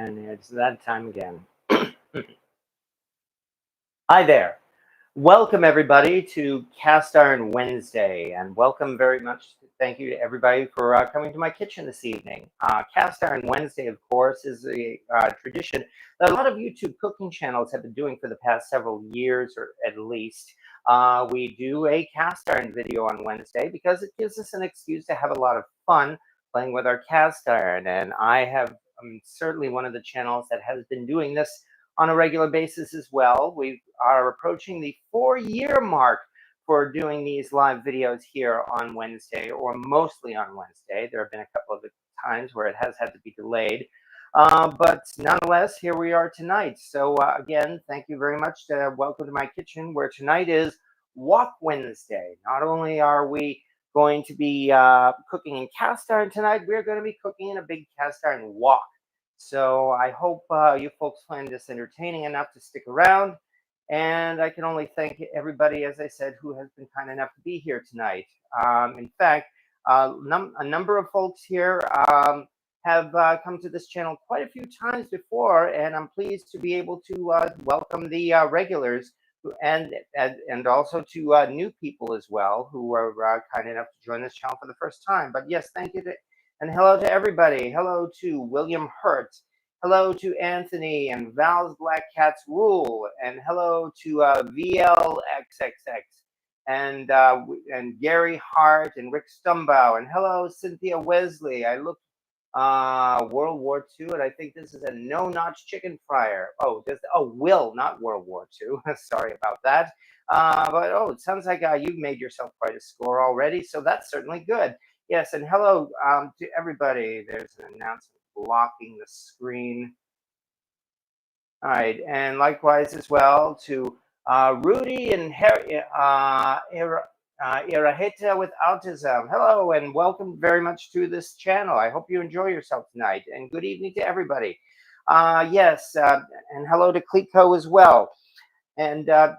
And it's that time again. Hi there. Welcome, everybody, to Cast Iron Wednesday, and welcome very much. Thank you to everybody for coming to my kitchen this evening. Cast Iron Wednesday, of course, is a tradition that a lot of YouTube cooking channels have been doing for the past several years, or at least. We do a cast iron video on Wednesday because it gives us an excuse to have a lot of fun playing with our cast iron, and I have certainly one of the channels that has been doing this on a regular basis as well. We are approaching the 4-year mark for doing these live videos here on Wednesday, or mostly on Wednesday. There have been a couple of times where it has had to be delayed. But nonetheless, here we are tonight. So again, thank you very much. Welcome to my kitchen, where tonight is Wok Wednesday. Not only are we going to be cooking in cast iron tonight, we're going to be cooking in a big cast iron wok. So I hope you folks find this entertaining enough to stick around. And I can only thank everybody, as I said, who has been kind enough to be here tonight. In fact, a number of folks here have come to this channel quite a few times before, and I'm pleased to be able to welcome the regulars and also to new people as well who are kind enough to join this channel for the first time. But yes, thank you and hello to everybody. Hello to William Hurt. Hello to Anthony and Val's Black Cats Rule. And hello to VLXXX and Gary Hart and Rick Stumbow. And hello, Cynthia Wesley. I looked World War II, and I think this is a no-notch chicken fryer. Will, not World War II. Sorry about that. But it sounds like you've made yourself quite a score already, so that's certainly good. Yes, and hello to everybody. There's an announcement blocking the screen. All right, and likewise as well to Rudy and Iraheta with autism. Hello, and welcome very much to this channel. I hope you enjoy yourself tonight, and good evening to everybody. Yes, and hello to Clico as well. And as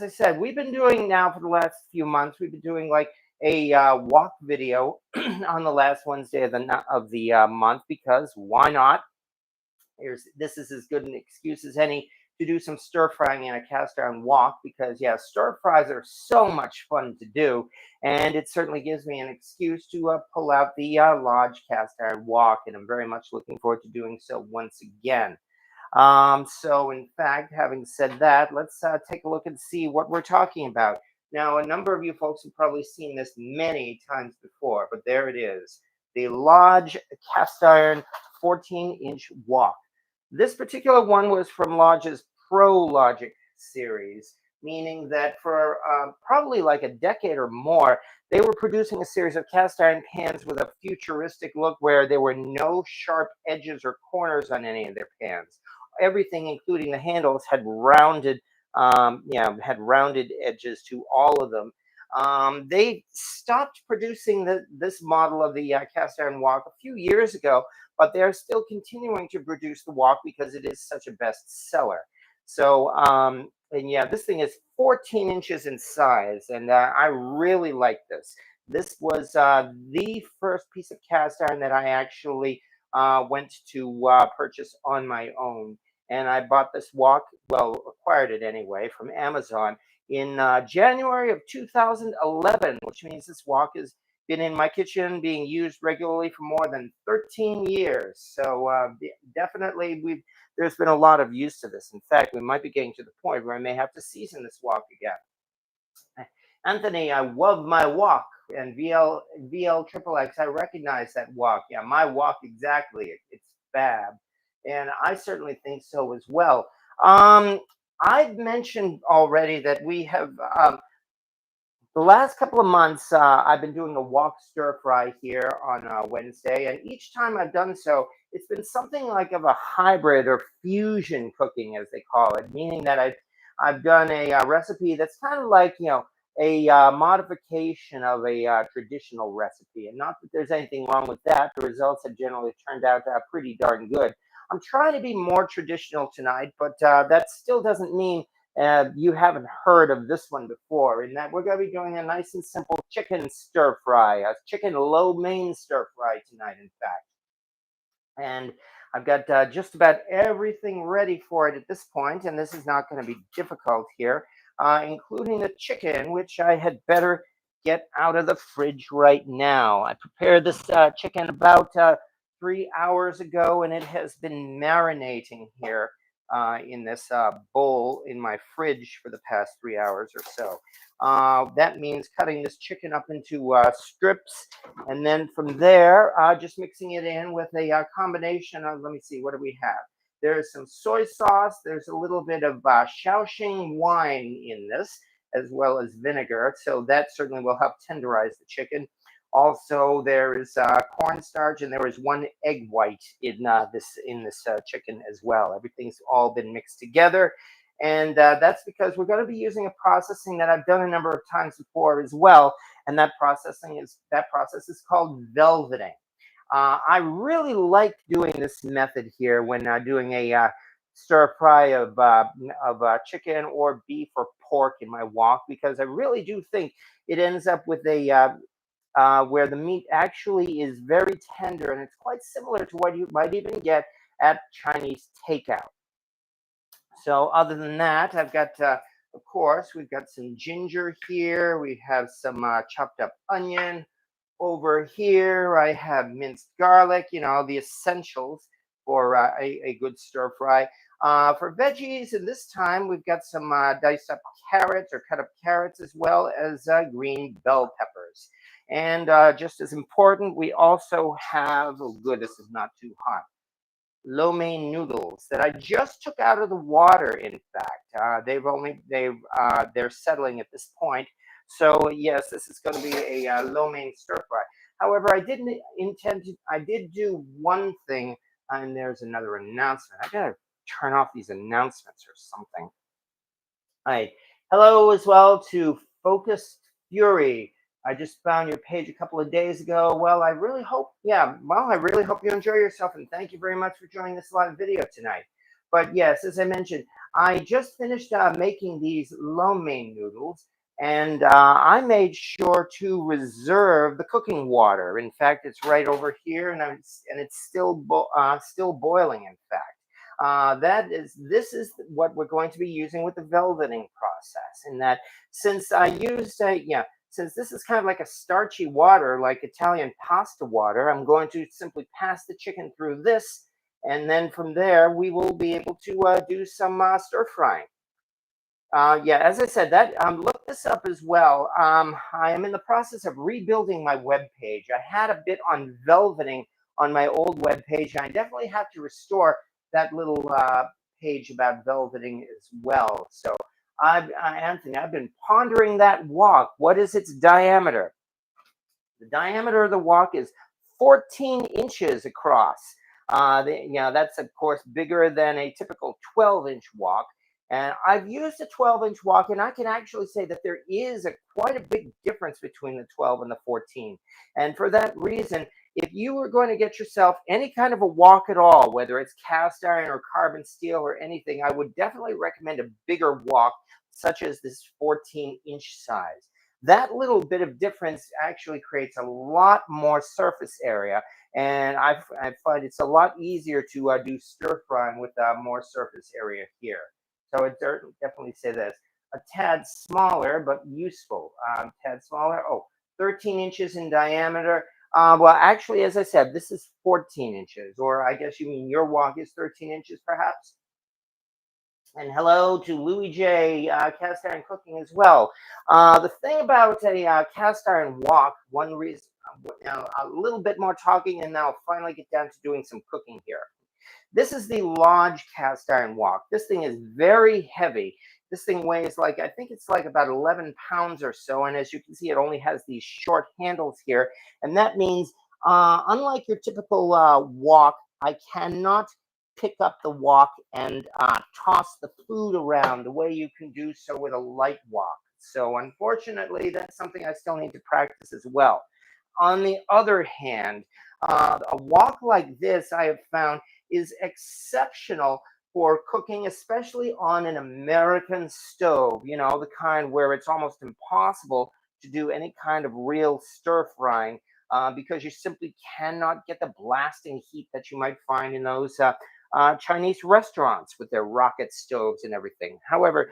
I said, we've been doing now for the last few months, we've been doing like a wok video on the last Wednesday of the month, because why not? This is as good an excuse as any to do some stir frying in a cast iron wok, because stir fries are so much fun to do, and it certainly gives me an excuse to pull out the large cast iron wok, and I'm very much looking forward to doing so once again. So in fact, having said that, let's take a look and see what we're talking about. Now, a number of you folks have probably seen this many times before, but there it is. The Lodge cast iron 14-inch wok. This particular one was from Lodge's Pro Logic series, meaning that for probably like a decade or more, they were producing a series of cast iron pans with a futuristic look where there were no sharp edges or corners on any of their pans. Everything, including the handles, had rounded edges to all of them. They stopped producing this model of the cast iron wok a few years ago, but they're still continuing to produce the wok because it is such a bestseller. So, this thing is 14 inches in size, and I really like this. This was the first piece of cast iron that I actually went to purchase on my own. And I bought this wok, acquired it anyway, from Amazon in January of 2011, which means this wok has been in my kitchen being used regularly for more than 13 years. So definitely there's been a lot of use to this. In fact, we might be getting to the point where I may have to season this wok again. Anthony, I love my wok. And VL I recognize that wok. Yeah, my wok, exactly. It's fab. And I certainly think so as well. I've mentioned already that we have, the last couple of months, I've been doing a wok stir fry here on Wednesday. And each time I've done so, it's been something like of a hybrid or fusion cooking, as they call it, meaning that I've done a recipe that's kind of like, a modification of a traditional recipe. And not that there's anything wrong with that. The results have generally turned out pretty darn good. I'm trying to be more traditional tonight, but that still doesn't mean you haven't heard of this one before. In that we're going to be doing a nice and simple chicken stir fry, a chicken lo mein stir fry tonight, in fact. And I've got just about everything ready for it at this point, and this is not going to be difficult here, including the chicken, which I had better get out of the fridge right now. I prepared this chicken about 3 hours ago, and it has been marinating here in this bowl in my fridge for the past 3 hours or so. That means cutting this chicken up into strips, and then from there, just mixing it in with a combination of, let me see, what do we have? There's some soy sauce. There's a little bit of Shaoxing wine in this, as well as vinegar. So that certainly will help tenderize the chicken. Also, there is cornstarch, and there is one egg white in this chicken as well. Everything's all been mixed together, and that's because we're going to be using a processing that I've done a number of times before as well, and that process is called velveting. I really like doing this method here when doing a stir fry of chicken or beef or pork in my wok, because I really do think it ends up with a where the meat actually is very tender, and it's quite similar to what you might even get at Chinese takeout. So other than that, I've got, of course, we've got some ginger here. We have some chopped up onion. Over here, I have minced garlic, the essentials for a good stir fry. For veggies, and this time we've got some diced up carrots or cut up carrots, as well as green bell peppers. And just as important, we also have, oh good, this is not too hot, lo mein noodles that I just took out of the water. In fact, they're settling at this point. So yes, this is going to be a lo mein stir fry. However, I didn't intend to. I did do one thing, and there's another announcement. I gotta turn off these announcements or something. Hi. Hello as well to Focused Fury. I just found your page a couple of days ago. Well, I really hope you enjoy yourself, and thank you very much for joining this live video tonight. But yes, as I mentioned, I just finished making these lo mein noodles, and I made sure to reserve the cooking water. In fact, it's right over here, and it's still boiling. In fact. This is what we're going to be using with the velveting process. In that, since I used since this is kind of like a starchy water, like Italian pasta water, I'm going to simply pass the chicken through this, and then from there we will be able to do some stir frying. Yeah, as I said, that look this up as well. I am in the process of rebuilding my web page. I had a bit on velveting on my old web page, and I definitely have to restore that little page about velveting as well. So, Anthony, I've been pondering that wok. What is its diameter? The diameter of the wok is 14 inches across. That's of course bigger than a typical 12-inch wok. And I've used a 12-inch wok, and I can actually say that there is quite a big difference between the 12 and the 14. And for that reason, if you were going to get yourself any kind of a wok at all, whether it's cast iron or carbon steel or anything, I would definitely recommend a bigger wok, such as this 14-inch size. That little bit of difference actually creates a lot more surface area, and I find it's a lot easier to do stir frying with more surface area here. So it definitely say this. A tad smaller, but useful. Tad smaller. Oh, 13 inches in diameter. Well, actually, as I said, this is 14 inches, or I guess you mean your wok is 13 inches, perhaps? And hello to Louis J. Cast Iron Cooking as well. The thing about a cast iron wok, one reason, a little bit more talking, and now I'll finally get down to doing some cooking here. This is the Lodge cast iron wok. This thing is very heavy. This thing weighs I think it's like about 11 pounds or so. And as you can see, it only has these short handles here. And that means, unlike your typical wok, I cannot pick up the wok and toss the food around the way you can do so with a light wok. So unfortunately, that's something I still need to practice as well. On the other hand, a wok like this, I have found, is exceptional for cooking, especially on an American stove, the kind where it's almost impossible to do any kind of real stir frying because you simply cannot get the blasting heat that you might find in those Chinese restaurants with their rocket stoves and everything. However,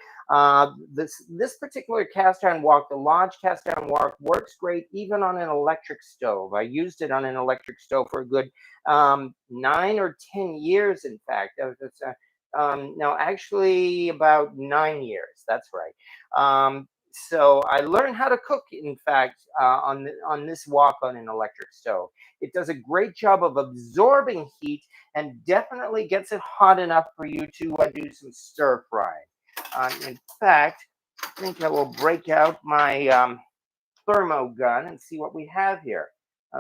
this particular cast iron wok, the Lodge cast iron wok, works great even on an electric stove. I used it on an electric stove for a good 9 or 10 years, in fact. No, actually about 9 years. That's right. So I learned how to cook, in fact, on this wok on an electric stove. It does a great job of absorbing heat and definitely gets it hot enough for you to do some stir frying. In fact, I think I will break out my thermo gun and see what we have here.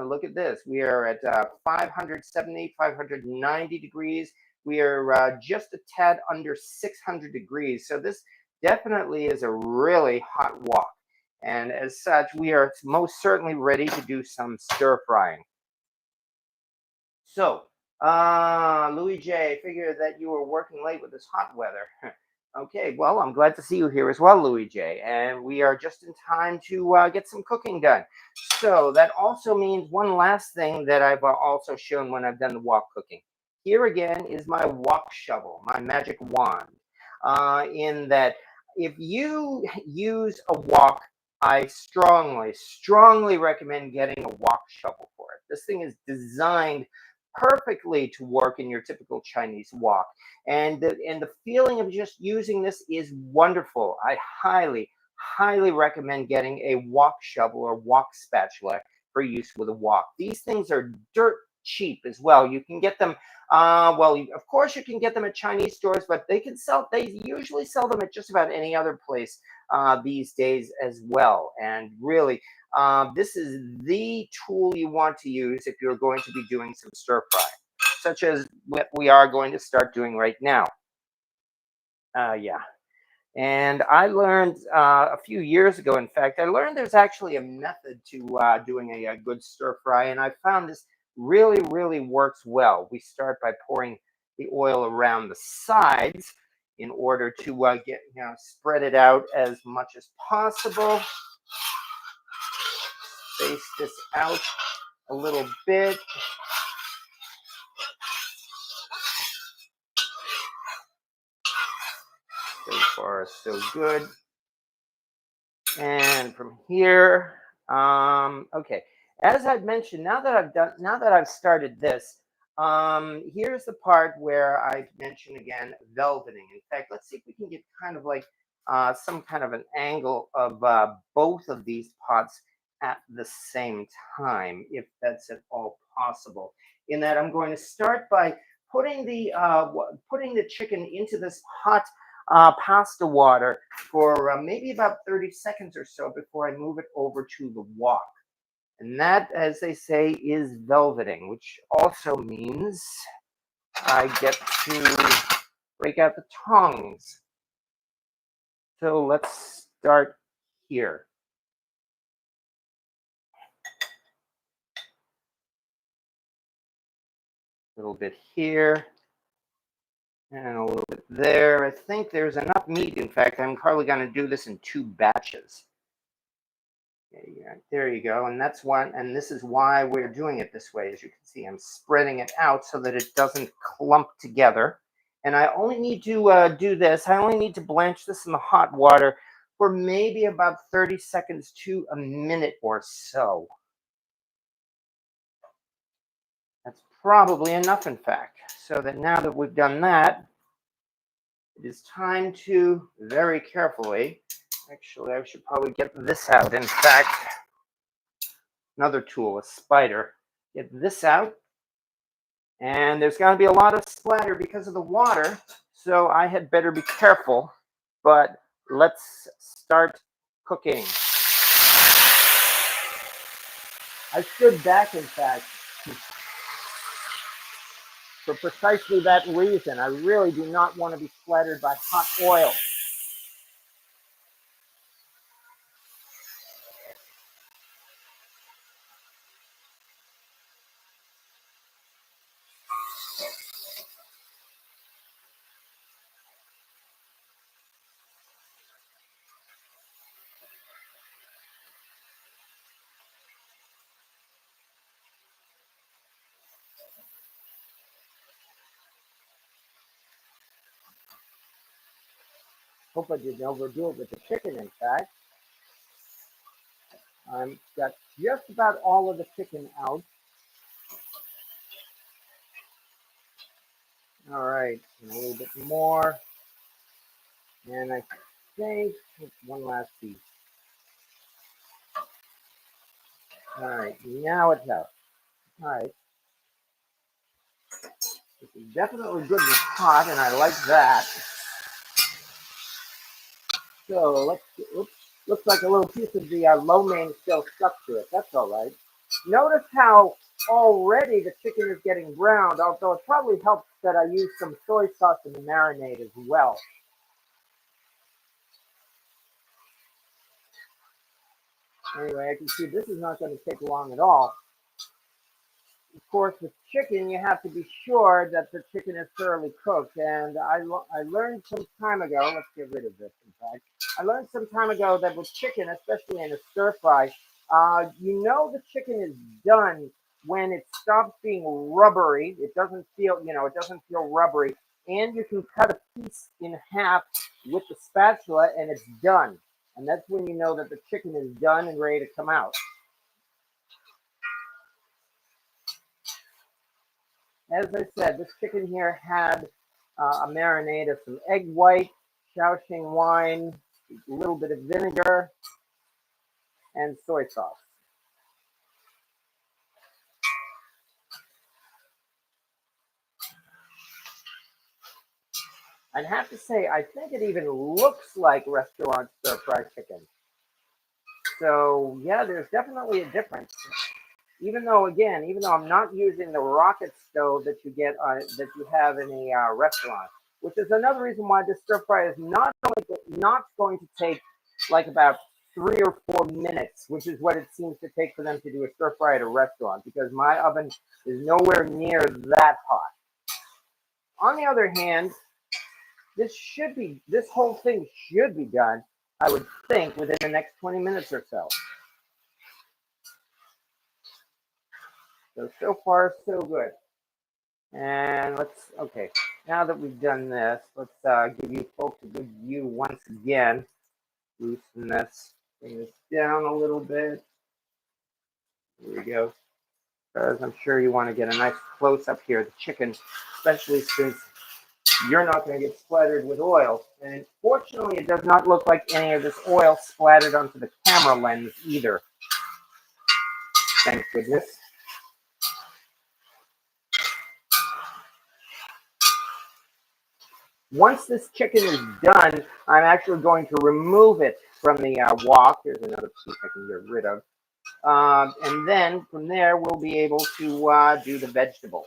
Look at this. We are at 570, 590 degrees. We are just a tad under 600 degrees. So this definitely is a really hot wok. And as such, we are most certainly ready to do some stir frying. So, Louis J, I figured that you were working late with this hot weather. Okay, well, I'm glad to see you here as well, Louis J. And we are just in time to get some cooking done. So that also means one last thing that I've also shown when I've done the wok cooking. Here again is my wok shovel, my magic wand. In that, if you use a wok, I strongly recommend getting a wok shovel for it. This thing is designed perfectly to work in your typical Chinese wok. And the feeling of just using this is wonderful. I highly recommend getting a wok shovel or wok spatula for use with a wok. These things are dirt cheap as well. You can get them, of course you can get them at Chinese stores, but they usually sell them at just about any other place these days as well. And really, this is the tool you want to use if you're going to be doing some stir fry, such as what we are going to start doing right now. Yeah. And I learned a few years ago, in fact, I learned there's actually a method to doing a good stir fry. And I found this really works well. We start by pouring the oil around the sides in order to spread it out as much as possible. Space this out a little bit. So far, so good. And from here, okay. As I've mentioned, now that I've started this, here's the part where I mention again velveting. In fact, let's see if we can get kind of like some kind of an angle of both of these pots at the same time, if that's at all possible. In that, I'm going to start by putting the chicken into this hot pasta water for maybe about 30 seconds or so before I move it over to the wok. And that, as they say, is velveting, which also means I get to break out the tongs. So let's start here. A little bit here. And a little bit there. I think there's enough meat. In fact, I'm probably going to do this in 2 batches. There you go. And that's why, and this is why we're doing it this way. As you can see, I'm spreading it out so that it doesn't clump together. And I only need to do this. I only need to blanch this in the hot water for maybe about 30 seconds to a minute or so. That's probably enough, in fact. So that now that we've done that, it is time to very carefully, actually, I should probably get this out. In fact, another tool, a spider. Get this out. And there's going to be a lot of splatter because of the water, so I had better be careful. But let's start cooking. I stood back, in fact, for precisely that reason. I really do not want to be splattered by hot oil. Hope I didn't overdo it with the chicken, in fact. I've got just about all of the chicken out. All right, and a little bit more. And I think one last piece. All right, now it's out. All right. This is definitely good and hot, and I like that. So let's, oops, looks like a little piece of the lo mein still stuck to it. That's all right. Notice how already the chicken is getting browned, although it probably helps that I use some soy sauce in the marinade as well. Anyway, I can see this is not going to take long at all. Of course, with chicken, you have to be sure that the chicken is thoroughly cooked. And I learned some time ago, let's get rid of this, in fact. I learned some time ago that with chicken, especially in a stir fry, you know the chicken is done when it stops being rubbery. It doesn't feel, it doesn't feel rubbery. And you can cut a piece in half with the spatula and it's done. And that's when you know that the chicken is done and ready to come out. As I said, this chicken here had a marinade of some egg white, Shaoxing wine, a little bit of vinegar, and soy sauce. I'd have to say, I think it even looks like restaurant stir-fried chicken. So yeah, there's definitely a difference. Even though I'm not using the rocket stove that you get that you have in a restaurant, which is another reason why this stir fry is not going to take like about 3 or 4 minutes, which is what it seems to take for them to do a stir fry at a restaurant, because my oven is nowhere near that hot. On the other hand, this whole thing should be done, I would think, within the next 20 minutes or so. So far, so good. And okay, now that we've done this, let's give you folks a good view once again. Loosen this, bring this down a little bit. Here we go. Because I'm sure you want to get a nice close up here of the chicken, especially since you're not going to get splattered with oil. And fortunately, it does not look like any of this oil splattered onto the camera lens either. Thank goodness. Once this chicken is done, I'm actually going to remove it from the wok. Here's another piece I can get rid of. And then from there, we'll be able to do the vegetables.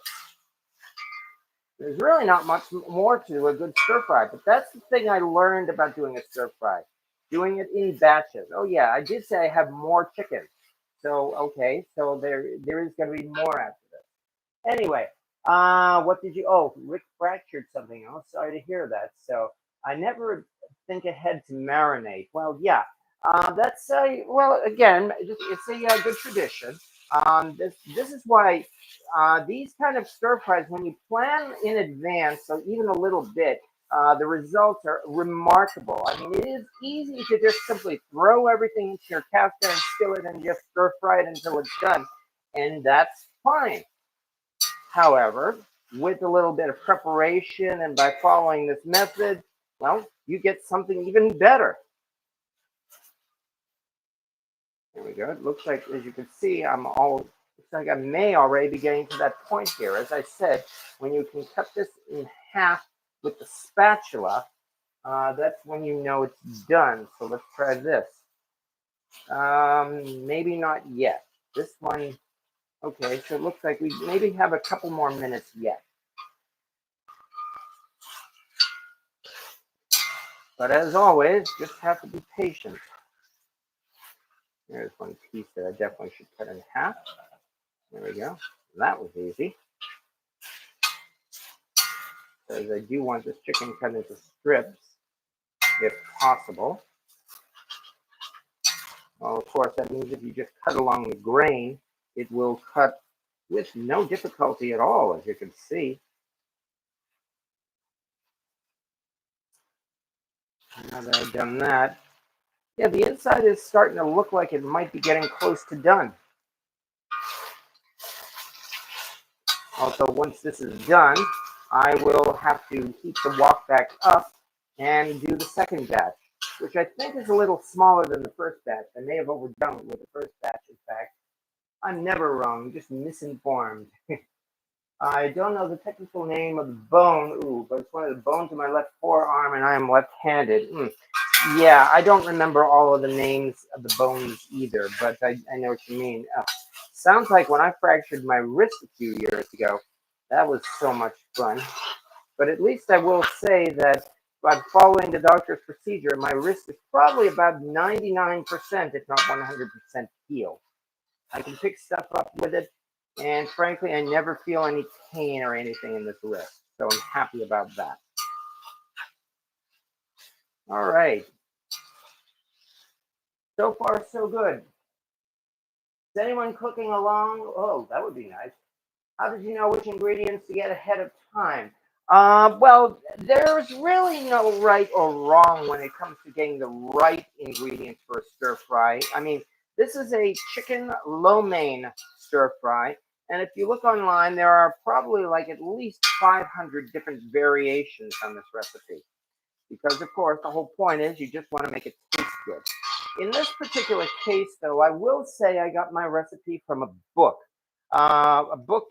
There's really not much more to a good stir fry, but that's the thing I learned about doing a stir fry, doing it in batches. Oh yeah, I did say I have more chicken. So, okay, so there is going to be more after this. Anyway, what did you? Oh, Rick fractured something. I'm sorry to hear that. So I never think ahead to marinate. Well, yeah, that's well again, it's a good tradition. This is why these kind of stir fries, when you plan in advance, so even a little bit, the results are remarkable. I mean, it is easy to just simply throw everything into your cast iron skillet and just stir fry it until it's done, and that's fine. However, with a little bit of preparation and by following this method, well, you get something even better. There we go. It looks like, as you can see, looks like I may already be getting to that point here. As I said, when you can cut this in half with the spatula, that's when you know it's done. So let's try this. Maybe not yet. This one, okay, so it looks like we maybe have a couple more minutes yet. But as always, just have to be patient. There's one piece that I definitely should cut in half. There we go. That was easy. Because I do want this chicken cut into strips, if possible. Well, of course, that means if you just cut along the grain, it will cut with no difficulty at all, as you can see. Now that I've done that, yeah, the inside is starting to look like it might be getting close to done. Also, once this is done, I will have to heat the wok back up and do the second batch, which I think is a little smaller than the first batch. I may have overdone it with the first batch, in fact. I'm never wrong, just misinformed. I don't know the technical name of the bone, but it's one of the bones of my left forearm, and I am left-handed. Yeah, I don't remember all of the names of the bones either, but I know what you mean. Sounds like when I fractured my wrist a few years ago, that was so much fun. But at least I will say that by following the doctor's procedure, my wrist is probably about 99%, if not 100% healed. I can pick stuff up with it, and frankly, I never feel any pain or anything in this wrist. So I'm happy about that. All right. So far, so good. Is anyone cooking along? Oh, that would be nice. How did you know which ingredients to get ahead of time? Well, there's really no right or wrong when it comes to getting the right ingredients for a stir fry. I mean, this is a chicken lo mein stir fry. And if you look online, there are probably like at least 500 different variations on this recipe. Because, of course, the whole point is you just want to make it taste good. In this particular case, though, I will say I got my recipe from a book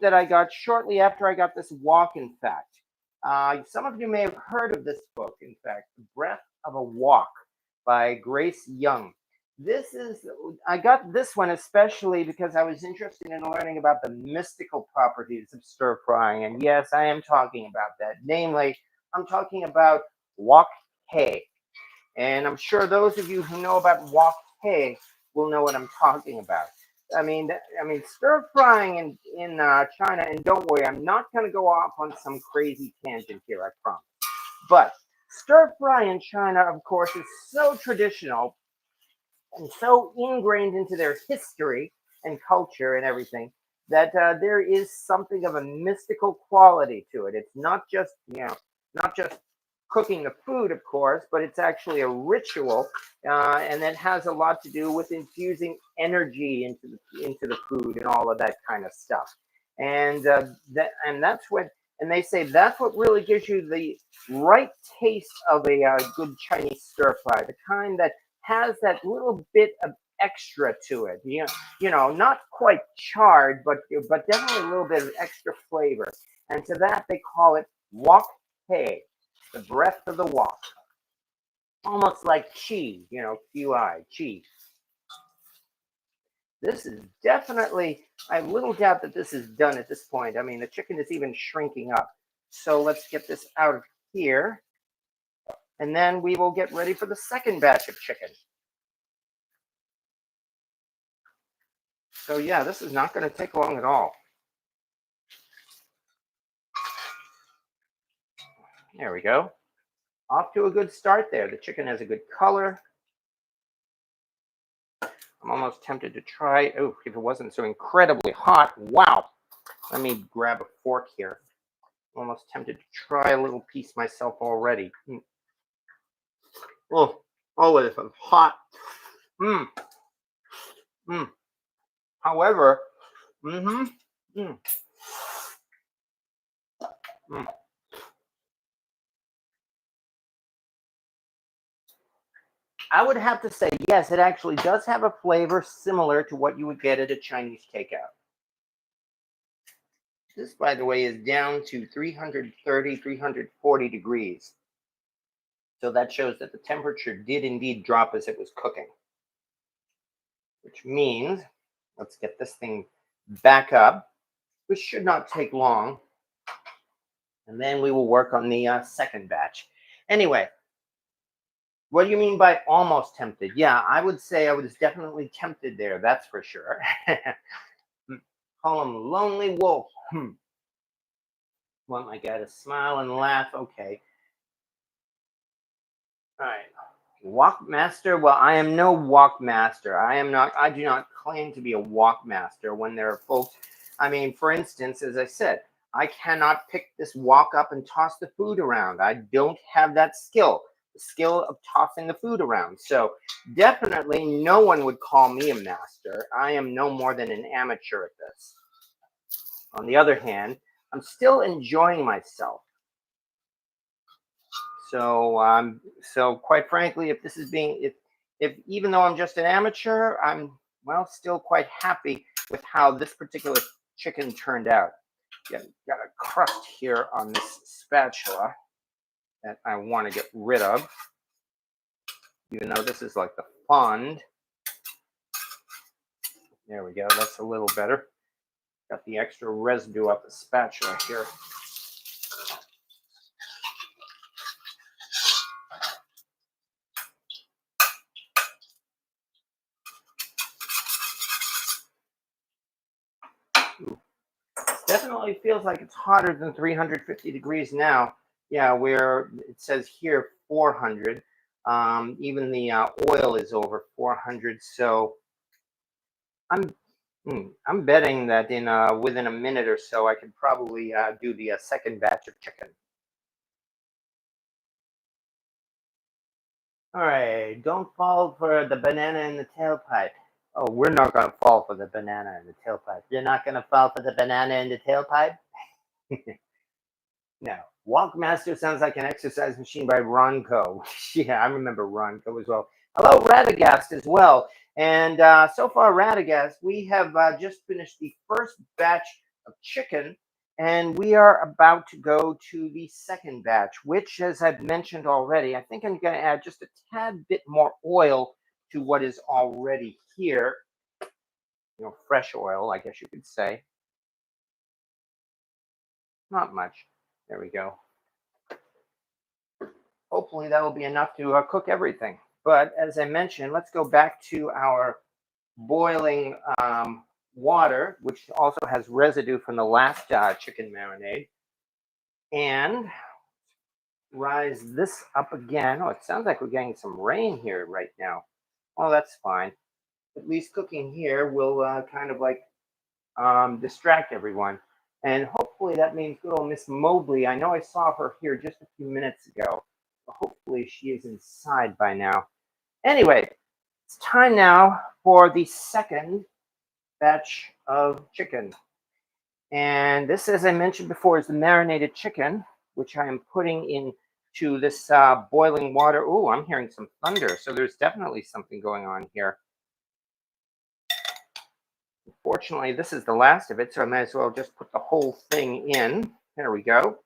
that I got shortly after I got this wok, in fact. Some of you may have heard of this book, in fact, The Breath of a Wok by Grace Young. I got this one especially because I was interested in learning about the mystical properties of stir frying. And yes, I am talking about that. Namely, I'm talking about wok hay. And I'm sure those of you who know about wok hay will know what I'm talking about. Stir frying in China, and don't worry, I'm not going to go off on some crazy tangent here, I promise. But stir fry in China, of course, is so traditional and so ingrained into their history and culture and everything that there is something of a mystical quality to it. It's not just not just cooking the food, of course, but it's actually a ritual, and it has a lot to do with infusing energy into the food and all of that kind of stuff. And that's what, and they say that's what really gives you the right taste of a good Chinese stir fry, the kind that has that little bit of extra to it. Not quite charred, but definitely a little bit of extra flavor. And to that they call it wok hei, the breath of the wok. Almost like qi, qi, qi. This is definitely, I have little doubt that this is done at this point. I mean, the chicken is even shrinking up. So let's get this out of here. And then we will get ready for the second batch of chicken. So yeah, this is not going to take long at all. There we go. Off to a good start there. The chicken has a good color. I'm almost tempted to try. Oh, if it wasn't so incredibly hot. Wow. Let me grab a fork here. I'm almost tempted to try a little piece myself already. Oh, it's hot. However, mm. I would have to say, yes, it actually does have a flavor similar to what you would get at a Chinese takeout. This, by the way, is down to 330, 340 degrees. So that shows that the temperature did indeed drop as it was cooking. Which means, let's get this thing back up, which should not take long. And then we will work on the second batch. Anyway, what do you mean by almost tempted? Yeah, I would say I was definitely tempted there. That's for sure. Call him Lonely Wolf. Want my guy to smile and laugh. Okay. All right. Wok master. Well, I am no wok master. I do not claim to be a wok master when there are folks. I mean, for instance, as I said, I cannot pick this wok up and toss the food around. I don't have that skill. the skill of tossing the food around. So definitely no one would call me a master. I am no more than an amateur at this. On the other hand, I'm still enjoying myself. So quite frankly, if this is being, if even though I'm just an amateur, I'm, well, still quite happy with how this particular chicken turned out. Got a crust here on this spatula that I want to get rid of, even though this is like the fond. There we go. That's a little better. Got the extra residue off the spatula here. Ooh. Definitely feels like it's hotter than 350 degrees now. Yeah, where it says here 400. Even the oil is over 400. So I'm betting that in within a minute or so, I could probably do the second batch of chicken. All right, don't fall for the banana in the tailpipe. Oh, we're not going to fall for the banana in the tailpipe. You're not going to fall for the banana in the tailpipe? No. Wok Master sounds like an exercise machine by Ronco. Yeah, I remember Ronco as well. Hello, Radagast as well. And so far, Radagast, we have just finished the first batch of chicken, and we are about to go to the second batch, which, as I've mentioned already, I think I'm going to add just a tad bit more oil to what is already here. You know, fresh oil, I guess you could say. Not much. There we go. Hopefully that will be enough to cook everything. But as I mentioned, let's go back to our boiling water, which also has residue from the last chicken marinade. And rise this up again. Oh, it sounds like we're getting some rain here right now. Oh, that's fine. At least cooking here will kind of like distract everyone. And hopefully that means good old Miss Mobley. I know I saw her here just a few minutes ago. Hopefully she is inside by now. Anyway, it's time now for the second batch of chicken. And this, as I mentioned before, is the marinated chicken, which I am putting into this boiling water. Oh, I'm hearing some thunder. So there's definitely something going on here. Fortunately, this is the last of it, so I might as well just put the whole thing in. There we go.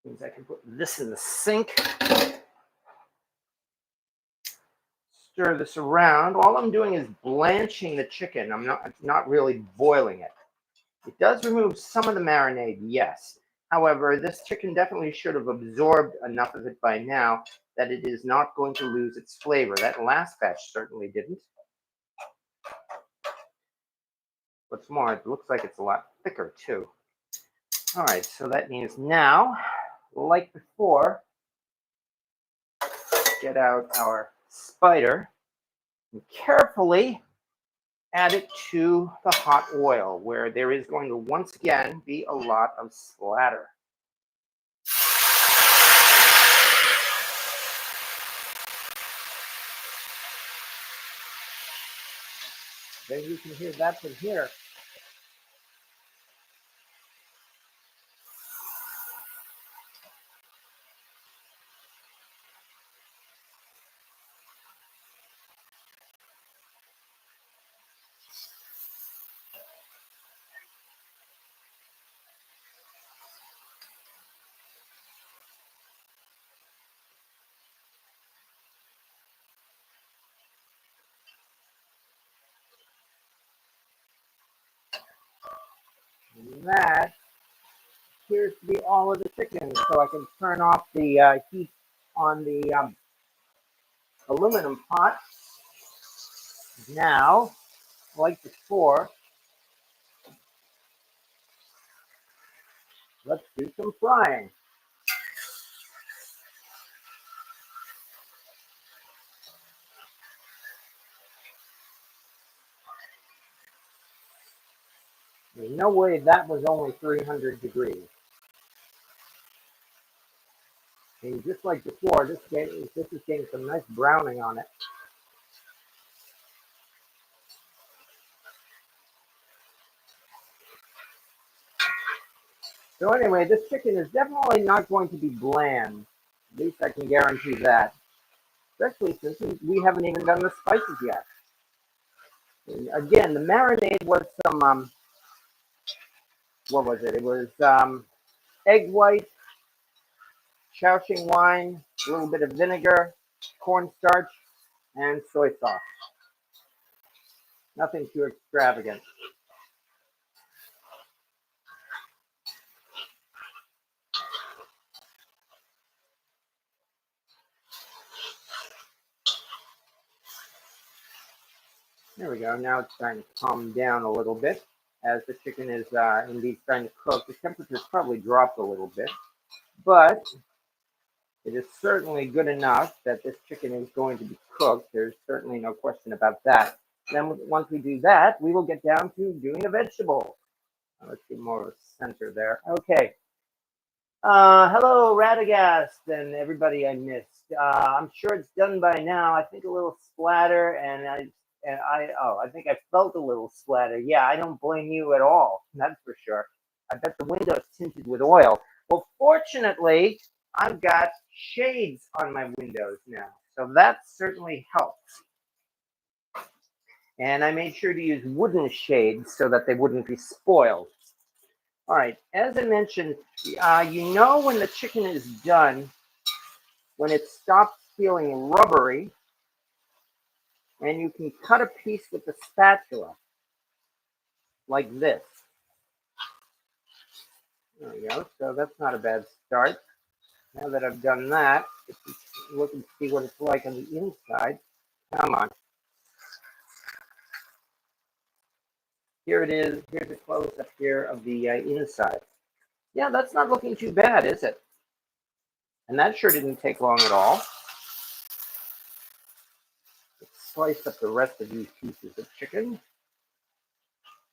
Means I can put this in the sink. Stir this around. All I'm doing is blanching the chicken. I'm not really boiling it. It does remove some of the marinade, yes. However, this chicken definitely should have absorbed enough of it by now that it is not going to lose its flavor. That last batch certainly didn't. What's more, it looks like it's a lot thicker too. All right, so that means now, like before, get out our spider and carefully add it to the hot oil where there is going to once again be a lot of splatter. Maybe you can hear that from here. That appears to be all of the chicken, so I can turn off the heat on the aluminum pot. Now, like before, let's do some frying. There's no way that was only 300 degrees. And just like before, this is getting some nice browning on it. So anyway, this chicken is definitely not going to be bland. At least I can guarantee that. Especially since we haven't even done the spices yet. And again, the marinade was some, what was it? It was egg white, Shaoxing wine, a little bit of vinegar, cornstarch, and soy sauce. Nothing too extravagant. There we go. Now it's starting to calm down a little bit as the chicken is indeed starting to cook. The temperature's probably dropped a little bit, but it is certainly good enough that this chicken is going to be cooked. There's certainly no question about that. Then once we do that, we will get down to doing the vegetables. Let's get more of a center there. Okay. Hello, Radagast, and everybody I missed. I'm sure it's done by now. I think a little splatter, I think I felt a little splatter. Yeah, I don't blame you at all. That's for sure. I bet the window's tinted with oil. Well, fortunately, I've got shades on my windows now, so that certainly helps. And I made sure to use wooden shades so that they wouldn't be spoiled. All right, as I mentioned, you know when the chicken is done, when it stops feeling rubbery, and you can cut a piece with the spatula, like this. There we go, so that's not a bad start. Now that I've done that, if you look and see what it's like on the inside, come on. Here it is, here's a close-up here of the inside. Yeah, that's not looking too bad, is it? And that sure didn't take long at all. Let's slice up the rest of these pieces of chicken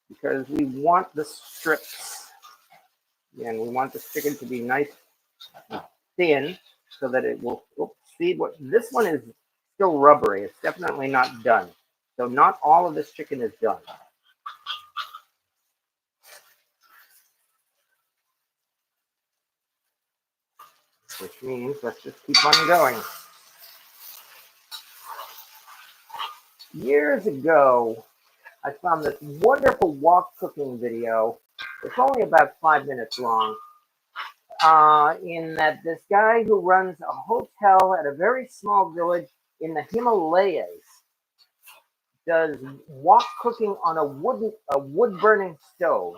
because we want the strips. And we want the chicken to be nice and thin so that it will, see what, this one is still rubbery. It's definitely not done. So not all of this chicken is done. Which means let's just keep on going. Years ago, I found this wonderful wok cooking video. It's only about 5 minutes long. In that this guy who runs a hotel at a very small village in the Himalayas does wok cooking on a wood burning stove.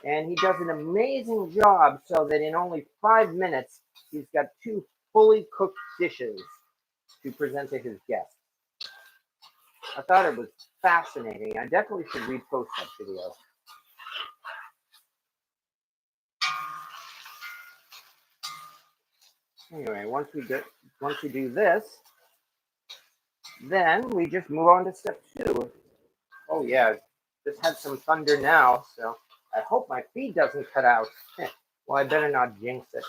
And he does an amazing job so that in only 5 minutes, he's got 2 fully cooked dishes to present to his guests. I thought it was fascinating. I definitely should repost that video. Anyway, once we do this, then we just move on to step 2. Oh yeah, just had some thunder now, so I hope my feed doesn't cut out. Well, I better not jinx it.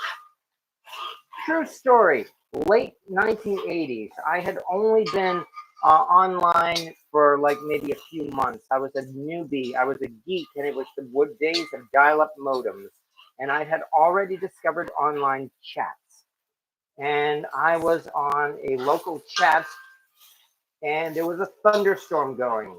True story. Late 1980s. I had only been online for like maybe a few months. I was a newbie. I was a geek, and it was the days of dial-up modems. And I had already discovered online chats. And I was on a local chat, and there was a thunderstorm going.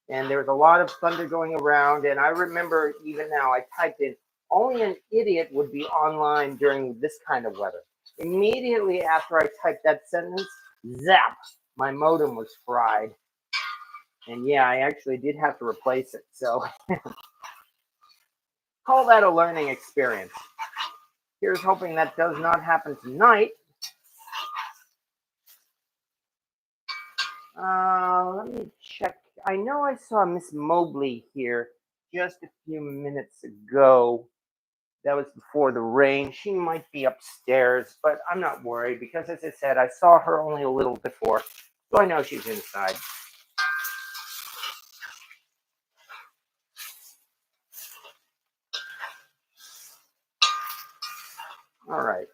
And there was a lot of thunder going around. And I remember even now, I typed in, only an idiot would be online during this kind of weather. Immediately after I typed that sentence, zap, my modem was fried. And yeah, I actually did have to replace it. So call that a learning experience. Here's hoping that does not happen tonight. Let me check. I know I saw Miss Mobley here just a few minutes ago. That was before the rain. She might be upstairs, but I'm not worried because, as I said, I saw her only a little before, so I know she's inside. All right.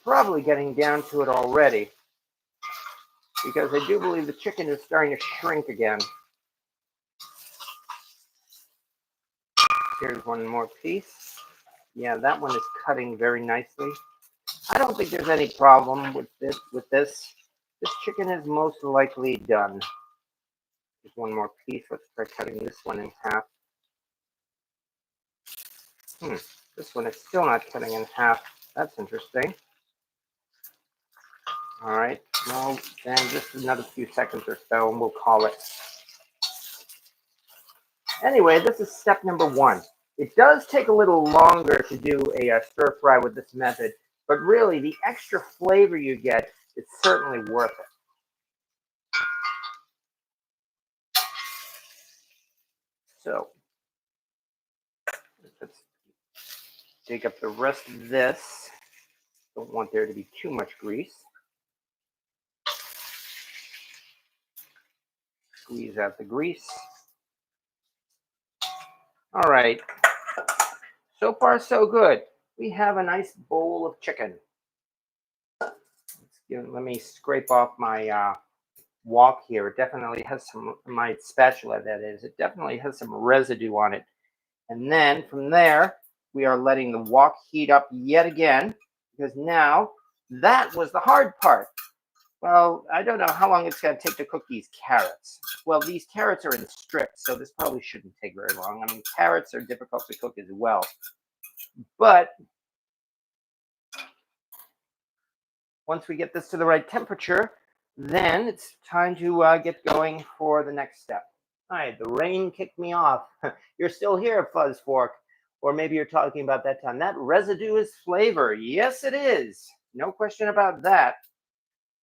probably getting down to it already, because I do believe the chicken is starting to shrink again. Here's one more piece. Yeah, that one is cutting very nicely. I don't think there's any problem with this. This chicken is most likely done. There's one more piece. Let's try cutting this one in half. This one is still not cutting in half. That's interesting. All right, well, then just another few seconds or so and we'll call it. Anyway, this is step number 1. It does take a little longer to do a stir fry with this method, but really the extra flavor you get is certainly worth it. So let's dig up the rest of this. Don't want there to be too much grease. Squeeze out the grease. All right. So far, so good. We have a nice bowl of chicken. Let me scrape off my wok here. It definitely has my spatula, that is. It definitely has some residue on it. And then from there, we are letting the wok heat up yet again, because now that was the hard part. Well, I don't know how long it's going to take to cook these carrots. Well, these carrots are in strips, so this probably shouldn't take very long. I mean, carrots are difficult to cook as well. But once we get this to the right temperature, then it's time to get going for the next step. All right, the rain kicked me off. You're still here, Fuzz Fork. Or maybe you're talking about that time. That residue is flavor. Yes, it is. No question about that.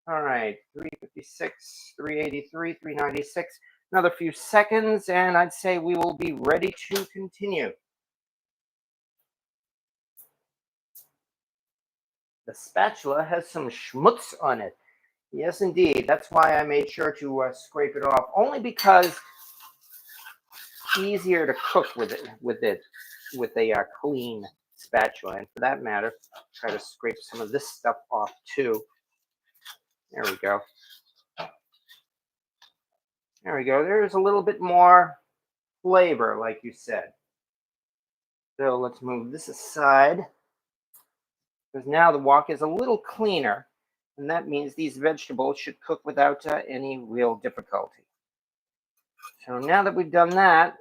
All right, 356, 383, 396. Another few seconds, and I'd say we will be ready to continue. The spatula has some schmutz on it. Yes, indeed. That's why I made sure to scrape it off, only because it's easier to cook with a clean spatula. And for that matter, try to scrape some of this stuff off too. There we go. There we go. There's a little bit more flavor, like you said. So let's move this aside, because now the wok is a little cleaner, and that means these vegetables should cook without any real difficulty. So now that we've done that,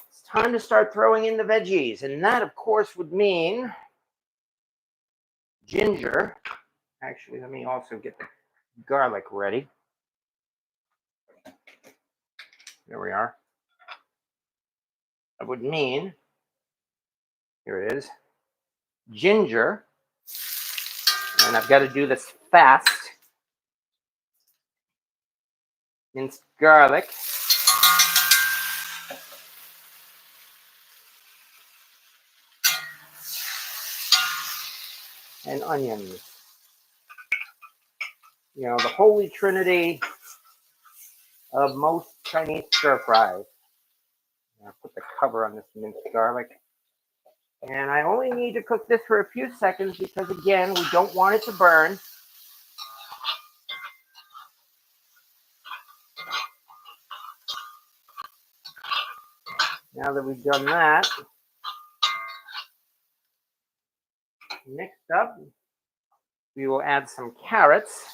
it's time to start throwing in the veggies, and that, of course, would mean ginger. Actually, let me also get the garlic ready. There we are. That would mean, here it is, ginger, and I've got to do this fast. Minced garlic, and onions. You know, the holy trinity of most Chinese stir fries. I'll put the cover on this minced garlic. And I only need to cook this for a few seconds because, again, we don't want it to burn. Now that we've done that, mixed up, we will add some carrots.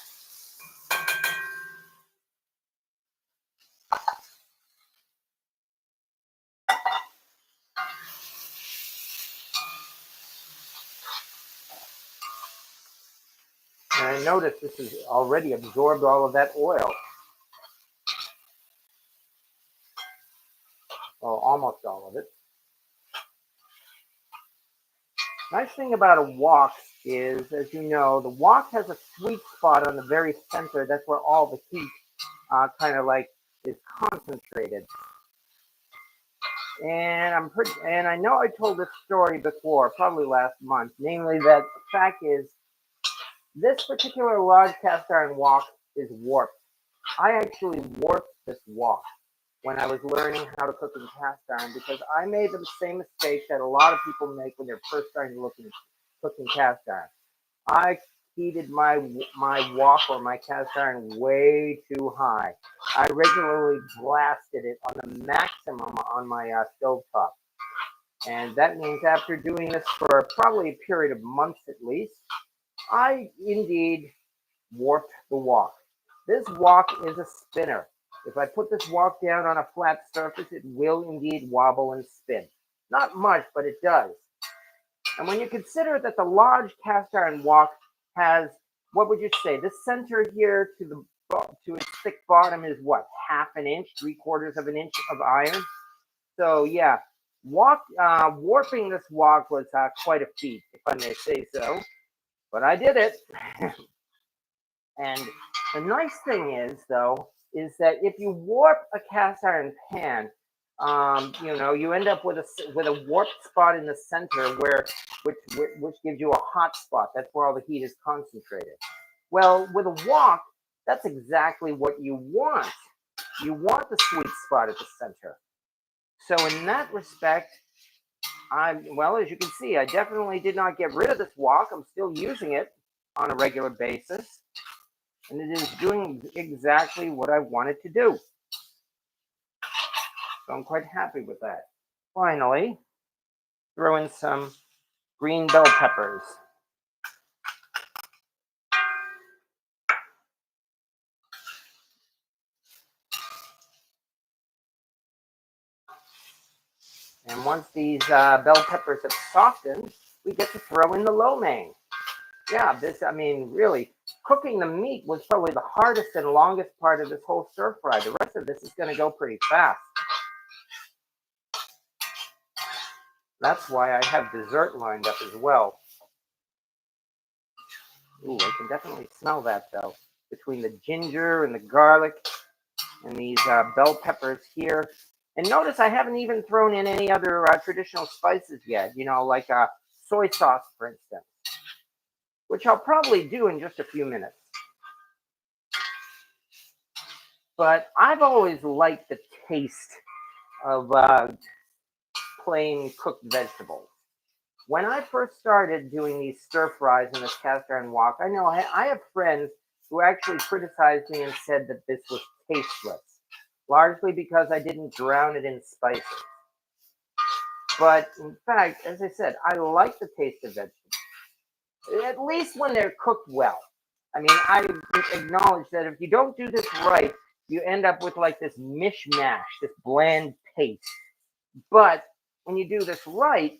And I notice this has already absorbed all of that oil. Well, almost all of it. Nice thing about a wok is, as you know, the wok has a sweet spot on the very center. That's where all the heat kind of like is concentrated. And I know I told this story before, probably last month, namely that the fact is, this particular large cast iron wok is warped. I actually warped this wok when I was learning how to cook in cast iron, because I made the same mistake that a lot of people make when they're first starting to look into cooking cast iron. I heated my wok or my cast iron way too high. I regularly blasted it on the maximum on my stovetop. And that means after doing this for probably a period of months at least, I indeed warped the wok. This wok is a spinner. If I put this wok down on a flat surface, it will indeed wobble and spin. Not much, but it does. And when you consider that the large cast iron wok has, what would you say, the center here to its thick bottom is what, half an inch, 3/4 of an inch of iron? So yeah, warping this wok was quite a feat, if I may say so. But I did it. And the nice thing is, though, is that if you warp a cast iron pan, you end up with a warped spot in the center which gives you a hot spot. That's where all the heat is concentrated. Well, with a wok, that's exactly what you want. You want the sweet spot at the center. So in that respect, as you can see, I definitely did not get rid of this wok. I'm still using it on a regular basis. And it is doing exactly what I wanted to do. So I'm quite happy with that. Finally, throw in some green bell peppers. And once these bell peppers have softened, we get to throw in the lo mein. Yeah, really, cooking the meat was probably the hardest and longest part of this whole stir fry. The rest of this is going to go pretty fast. That's why I have dessert lined up as well. Ooh, I can definitely smell that, though, between the ginger and the garlic and these bell peppers here. And notice I haven't even thrown in any other traditional spices yet, like soy sauce, for instance, which I'll probably do in just a few minutes. But I've always liked the taste of plain cooked vegetables. When I first started doing these stir fries in this cast iron wok, I know I have friends who actually criticized me and said that this was tasteless, largely because I didn't drown it in spices. But in fact, as I said, I like the taste of vegetables, at least when they're cooked well. I mean, I acknowledge that if you don't do this right, you end up with like this mishmash, this bland paste. But when you do this right,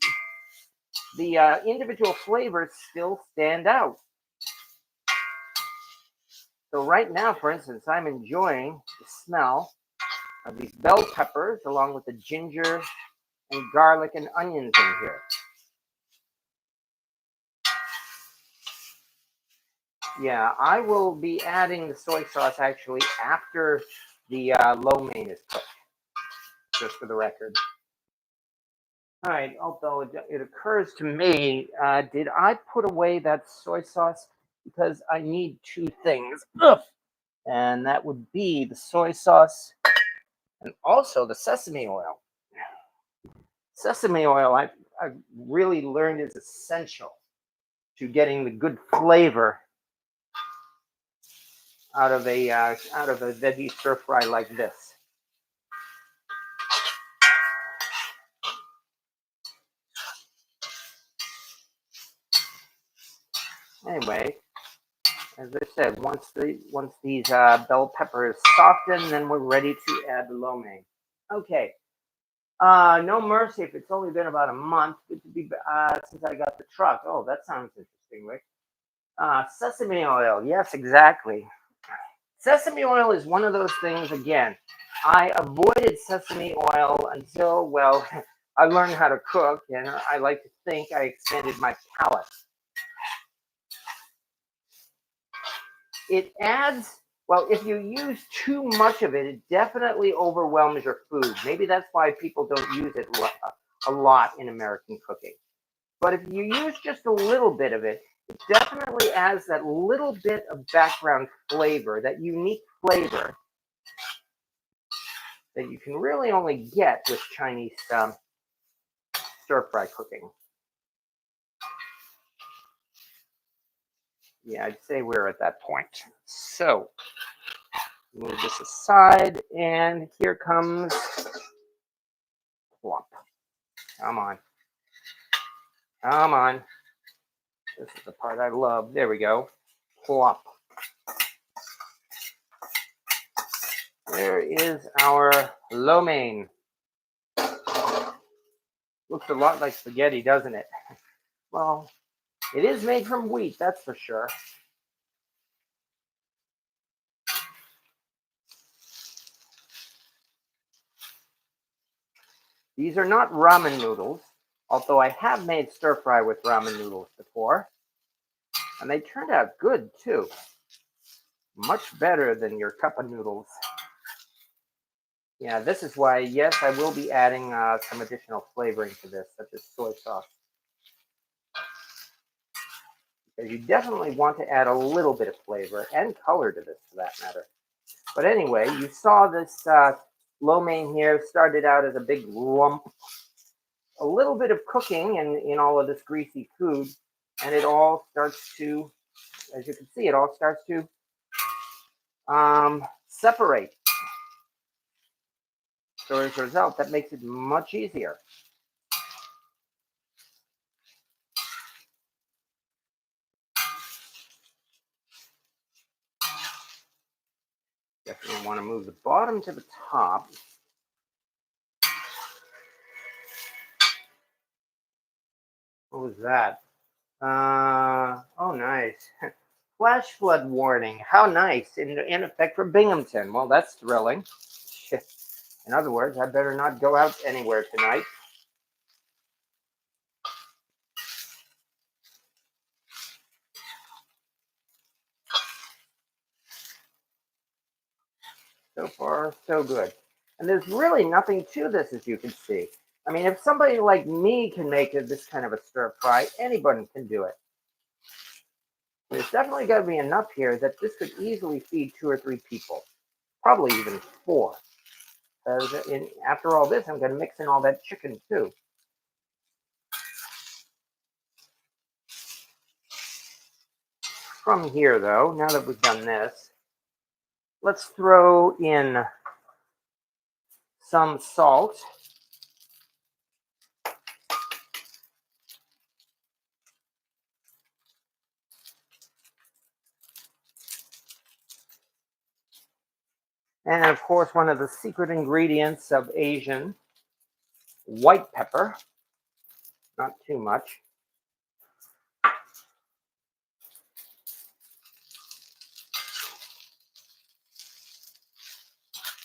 the individual flavors still stand out. So right now, for instance, I'm enjoying the smell of these bell peppers along with the ginger and garlic and onions in here. Yeah, I will be adding the soy sauce actually after the lo mein is cooked, just for the record. All right, although it occurs to me, did I put away that soy sauce? Because I need two things. Ugh. And that would be the soy sauce and also the sesame oil. Sesame oil, I've really learned is essential to getting the good flavor out of a veggie stir fry like this. Anyway, as I said, once these bell peppers soften, then we're ready to add the lo mein. Okay. No mercy if it's only been about a month. Good to be since I got the truck. Oh, that sounds interesting, Rick. Sesame oil. Yes, exactly. Sesame oil is one of those things. Again, I avoided sesame oil until I learned how to cook, and I like to think I expanded my palate. It adds, if you use too much of it, it definitely overwhelms your food. Maybe that's why people don't use it a lot in American cooking. But if you use just a little bit of it, it definitely adds that little bit of background flavor, that unique flavor that you can really only get with Chinese stir-fry cooking. Yeah, I'd say we're at that point. So move this aside, and here comes plop. Come on. Come on. This is the part I love. There we go. Plop. There is our lo mein. Looks a lot like spaghetti, doesn't it? Well, it is made from wheat, that's for sure. These are not ramen noodles, although I have made stir fry with ramen noodles before. And they turned out good too. Much better than your cup of noodles. Yeah, this is why, yes, I will be adding some additional flavoring to this, such as soy sauce. Because you definitely want to add a little bit of flavor and color to this, for that matter. But anyway, you saw this lo mein here started out as a big lump. A little bit of cooking in all of this greasy food, and it all starts to, as you can see, it all starts to separate. So as a result, that makes it much easier. Definitely want to move the bottom to the top. What was that? Oh, nice. Flash flood warning. How nice. In effect for Binghamton. Well, that's thrilling. In other words, I better not go out anywhere tonight. So far, so good. And there's really nothing to this, as you can see. I mean, if somebody like me can make this kind of a stir fry, anybody can do it. There's definitely got to be enough here that this could easily feed 2 or 3 people, probably even 4. After all this, I'm going to mix in all that chicken too. From here, though, now that we've done this, let's throw in some salt. And of course, one of the secret ingredients of Asian, white pepper. Not too much.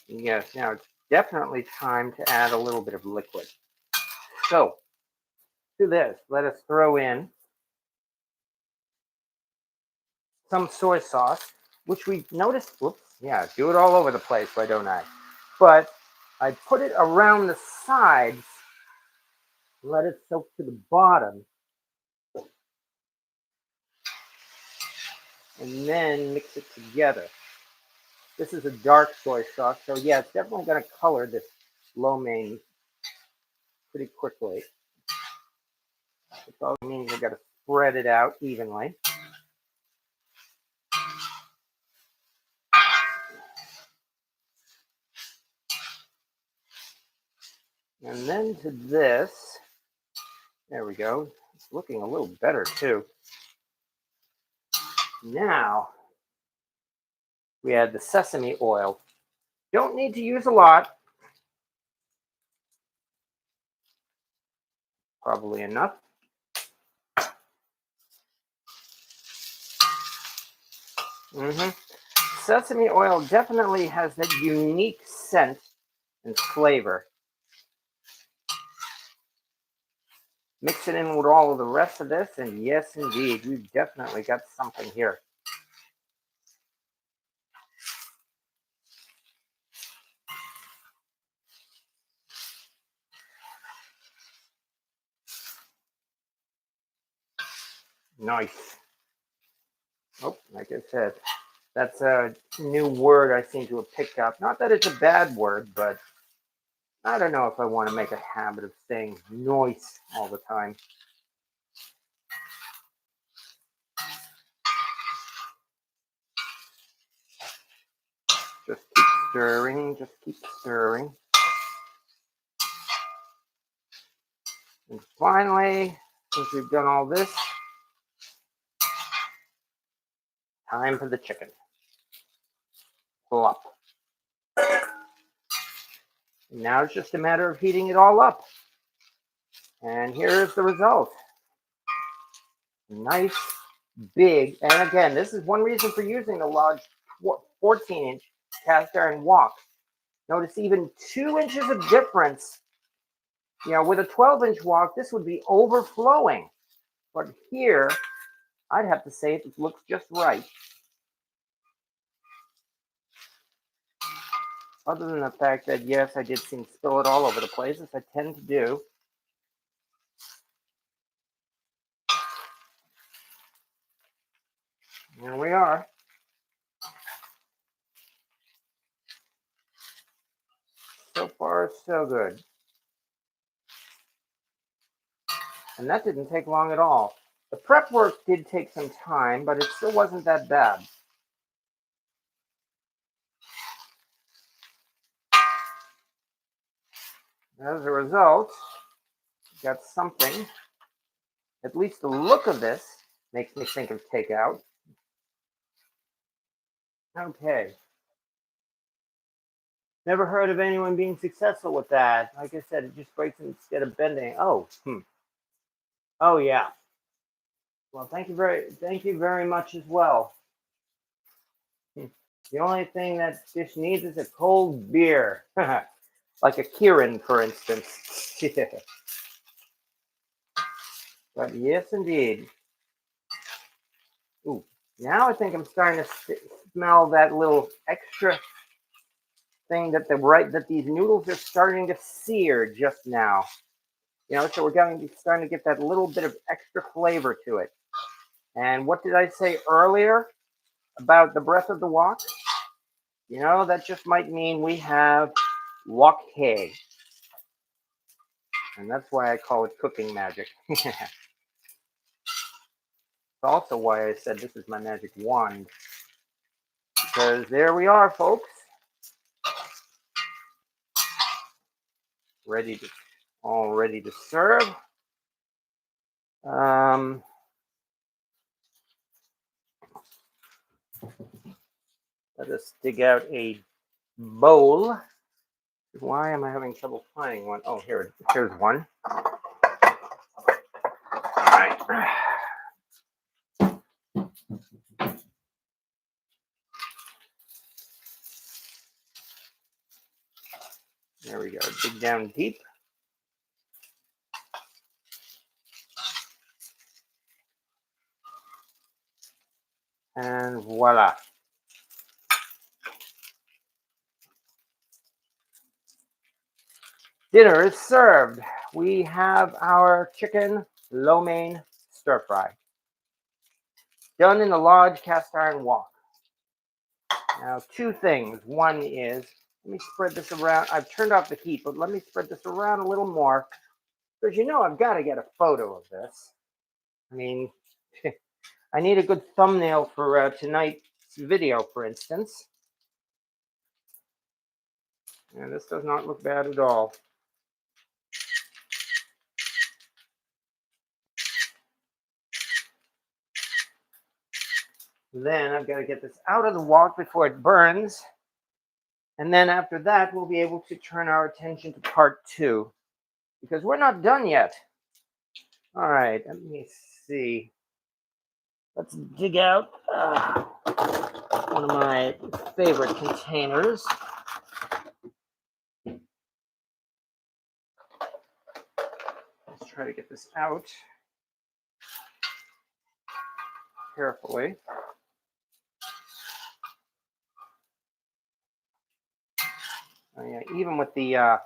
Yes, now it's definitely time to add a little bit of liquid. So, to this, let us throw in some soy sauce, which we noticed, whoops, yeah, do it all over the place, why don't I? But I put it around the sides, let it soak to the bottom, and then mix it together. This is a dark soy sauce, so yeah, it's definitely going to color this lo mein pretty quickly. It all means we've got to spread it out evenly. And then to this, there we go. It's looking a little better too. Now, we add the sesame oil. Don't need to use a lot. Probably enough. Sesame oil definitely has that unique scent and flavor. Mix it in with all of the rest of this, and yes, indeed, we've definitely got something here. Nice. Oh, like I said, that's a new word I seem to have picked up. Not that it's a bad word, but I don't know if I want to make a habit of saying noise all the time. stirring, just keep stirring. And finally, since we've done all this, time for the chicken. Plop. Now it's just a matter of heating it all up. And here's the result. Nice, big, and again, this is one reason for using the large 14-inch cast iron wok. Notice even 2 inches of difference. You know, with a 12-inch wok, this would be overflowing. But here, I'd have to say it looks just right. Other than the fact that, yes, I did seem to spill it all over the place, as I tend to do. Here we are. So far, so good. And that didn't take long at all. The prep work did take some time, but it still wasn't that bad. As a result, got something. At least the look of this makes me think of takeout. Okay. Never heard of anyone being successful with that. Like I said, it just breaks instead of bending. Oh, Oh yeah. Well, thank you very much as well. The only thing that dish needs is a cold beer, like a Kirin, for instance. But yes, indeed. Ooh, now I think I'm starting to smell that little extra thing that these noodles are starting to sear just now. You know, so we're going to be starting to get that little bit of extra flavor to it. And what did I say earlier about the breath of the wok? You know, that just might mean we have wok hay. And that's why I call it cooking magic. It's also why I said this is my magic wand. Because there we are, folks. All ready to serve. Let us dig out a bowl. Why am I having trouble finding one? Oh, here's one. All right. There we go. Dig down deep. And voila. Dinner is served. We have our chicken lo mein stir fry. Done in a large cast iron wok. Now, 2 things. One is, let me spread this around. I've turned off the heat, but let me spread this around a little more. Because you know I've got to get a photo of this. I mean, I need a good thumbnail for tonight's video, for instance. And this does not look bad at all. Then I've got to get this out of the wok before it burns. And then after that, we'll be able to turn our attention to part 2. Because we're not done yet. All right, let me see. Let's dig out one of my favorite containers. Let's try to get this out carefully. Oh, yeah, even with the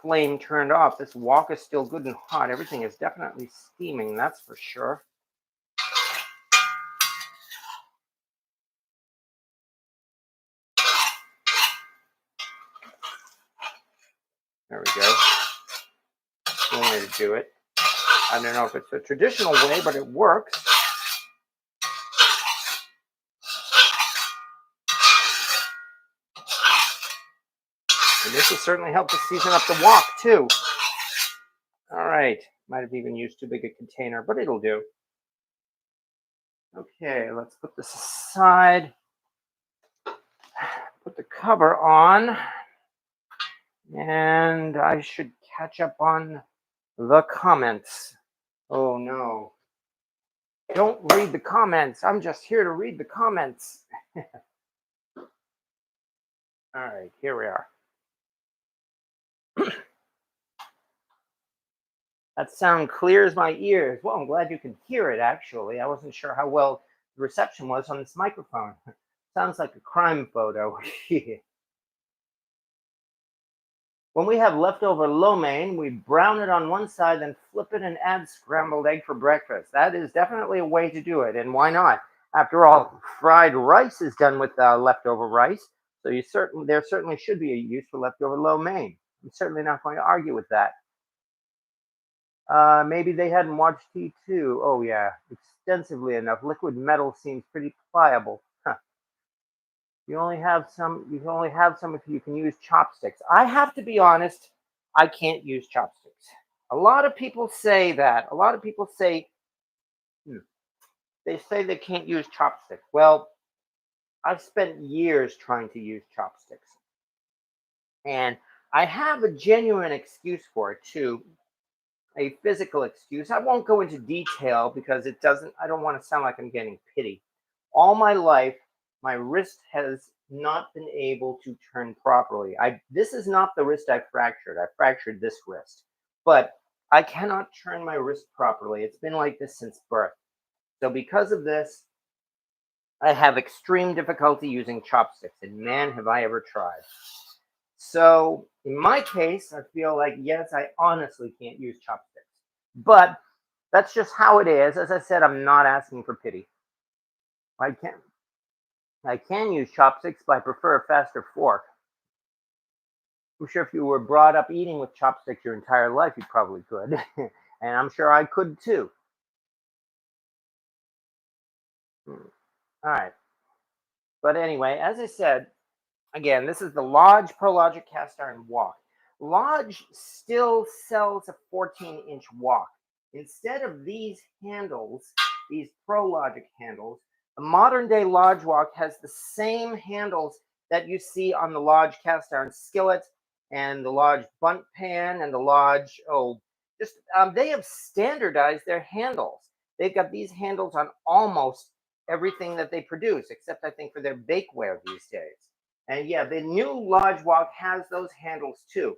flame turned off, this wok is still good and hot. Everything is definitely steaming, that's for sure. There we go. One way to do it. I don't know if it's a traditional way, but it works. This will certainly help to season up the wok too. All right. Might have even used too big a container, but it'll do. Okay, let's put this aside. Put the cover on. And I should catch up on the comments. Oh no. Don't read the comments. I'm just here to read the comments. All right, here we are. That sound clear as my ears. Well, I'm glad you can hear it, actually. I wasn't sure how well the reception was on this microphone. Sounds like a crime photo. When we have leftover lo mein, we brown it on one side, then flip it and add scrambled egg for breakfast. That is definitely a way to do it, and why not? After all, fried rice is done with leftover rice, so there certainly should be a use for leftover lo mein. I'm certainly not going to argue with that. Maybe they hadn't watched T2. Oh yeah, extensively enough. Liquid metal seems pretty pliable. You only have some. You can only have some if you can use chopsticks. I have to be honest. I can't use chopsticks. A lot of people say that. A lot of people say they say they can't use chopsticks. Well, I've spent years trying to use chopsticks, and I have a genuine excuse for it too. A physical excuse. I won't go into detail because it doesn't. I don't want to sound like I'm getting pity. All my life, my wrist has not been able to turn properly. This is not the wrist I fractured. I fractured this wrist, but I cannot turn my wrist properly. It's been like this since birth. So because of this, I have extreme difficulty using chopsticks, and man, have I ever tried. So in my case, I feel like yes, I honestly can't use chopsticks, but that's just how it is. As I said, I'm not asking for pity. I can use chopsticks, but I prefer a faster fork. I'm sure if you were brought up eating with chopsticks your entire life, you probably could. And I'm sure I could too. All right. But anyway, as I said, again, this is the Lodge ProLogic cast iron wok. Lodge still sells a 14-inch wok. Instead of these handles, these ProLogic handles, the modern day Lodge wok has the same handles that you see on the Lodge cast iron skillet and the Lodge bunt pan and the Lodge, they have standardized their handles. They've got these handles on almost everything that they produce, except I think for their bakeware these days. And yeah, the new Lodge wok has those handles too.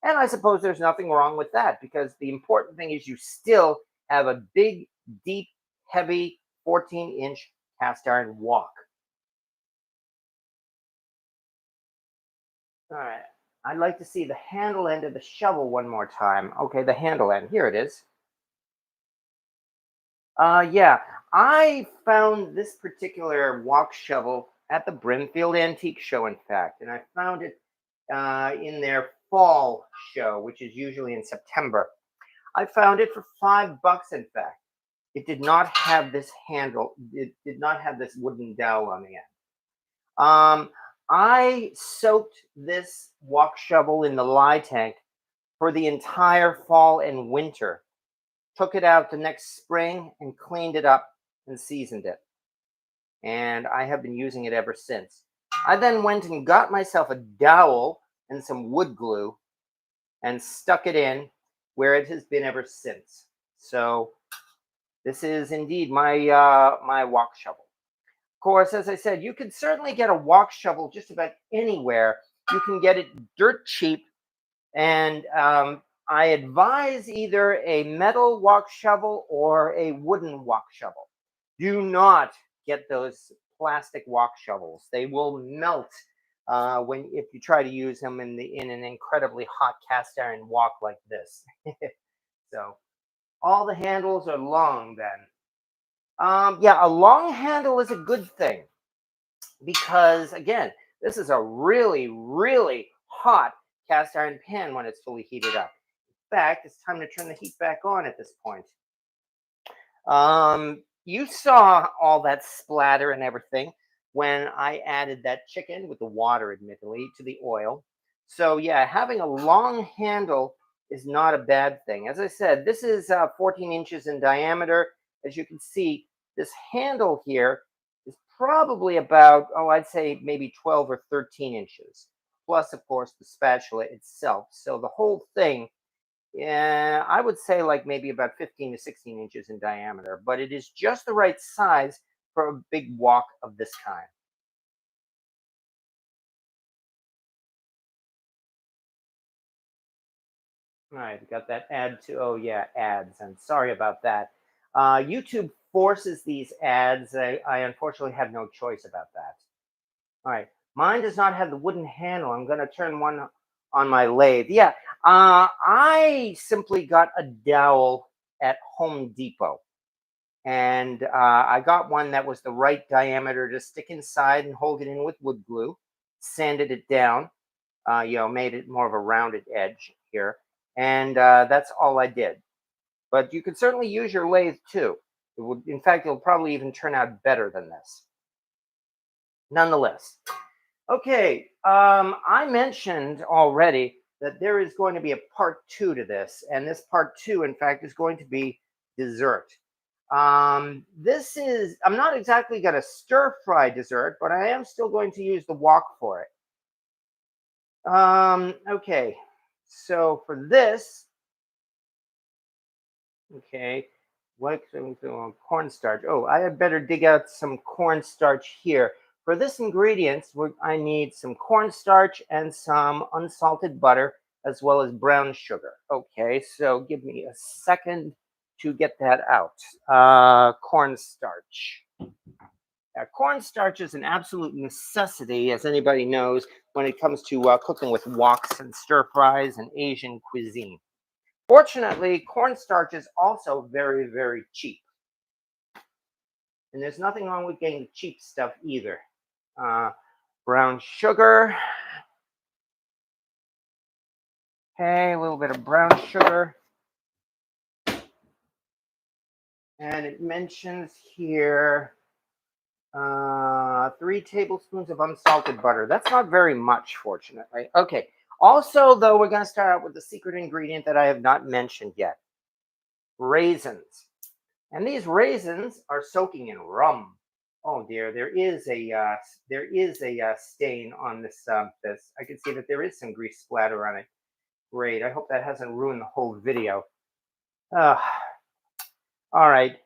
And I suppose there's nothing wrong with that because the important thing is you still have a big, deep, heavy 14-inch cast iron wok. All right. I'd like to see the handle end of the shovel one more time. Okay, the handle end. Here it is. Yeah, I found this particular wok shovel at the Brimfield Antique Show, in fact, and I found it in their fall show, which is usually in September. I found it for $5, in fact. It did not have this handle. It did not have this wooden dowel on the end. I soaked this wok shovel in the lye tank for the entire fall and winter. Took it out the next spring and cleaned it up and seasoned it. And I have been using it ever since. I then went and got myself a dowel and some wood glue and stuck it in where it has been ever since. So this is indeed my wok shovel. Of course, as I said, you can certainly get a wok shovel just about anywhere. You can get it dirt cheap, and I advise either a metal wok shovel or a wooden wok shovel. Do not get those plastic wok shovels. They will melt if you try to use them in an incredibly hot cast iron wok like this. So all the handles are long then. Yeah, a long handle is a good thing because again, this is a really, really hot cast iron pan when it's fully heated up. In fact, it's time to turn the heat back on at this point. You saw all that splatter and everything when I added that chicken with the water, admittedly, to the oil. So yeah, having a long handle is not a bad thing. As I said, this is 14 inches in diameter. As you can see, this handle here is probably about, oh, I'd say maybe 12 or 13 inches. Plus, of course, the spatula itself. So the whole thing, yeah, I would say like maybe about 15 to 16 inches in diameter, but it is just the right size for a big wok of this kind. All right, got that ad to, oh yeah, ads. I'm sorry about that. YouTube forces these ads. I unfortunately have no choice about that. All right, mine does not have the wooden handle. I'm going to turn one on my lathe. Yeah, I simply got a dowel at Home Depot. And I got one that was the right diameter to stick inside and hold it in with wood glue, sanded it down, made it more of a rounded edge here. And that's all I did. But you could certainly use your lathe too. It would, in fact, it'll probably even turn out better than this. Nonetheless, okay, I mentioned already that there is going to be a part two to this, and this part two, in fact, is going to be dessert. This is, I'm not exactly going to stir fry dessert, but I am still going to use the wok for it. Okay, so for this, okay, what cornstarch? Oh, I had better dig out some cornstarch here. For this ingredient, I need some cornstarch and some unsalted butter, as well as brown sugar. Okay, so give me a second to get that out. Cornstarch. Cornstarch is an absolute necessity, as anybody knows, when it comes to cooking with woks and stir fries and Asian cuisine. Fortunately, cornstarch is also very, very cheap. And there's nothing wrong with getting the cheap stuff either. Uh, Brown sugar. Okay, a little bit of brown sugar. And it mentions here 3 tablespoons of unsalted butter. That's not very much, fortunately. Okay. Also, though, we're going to start out with the secret ingredient that I have not mentioned yet: raisins. And these raisins are soaking in rum. Oh dear, there is a stain on this. I can see that there is some grease splatter on it. Great. I hope that hasn't ruined the whole video. Uh, all right.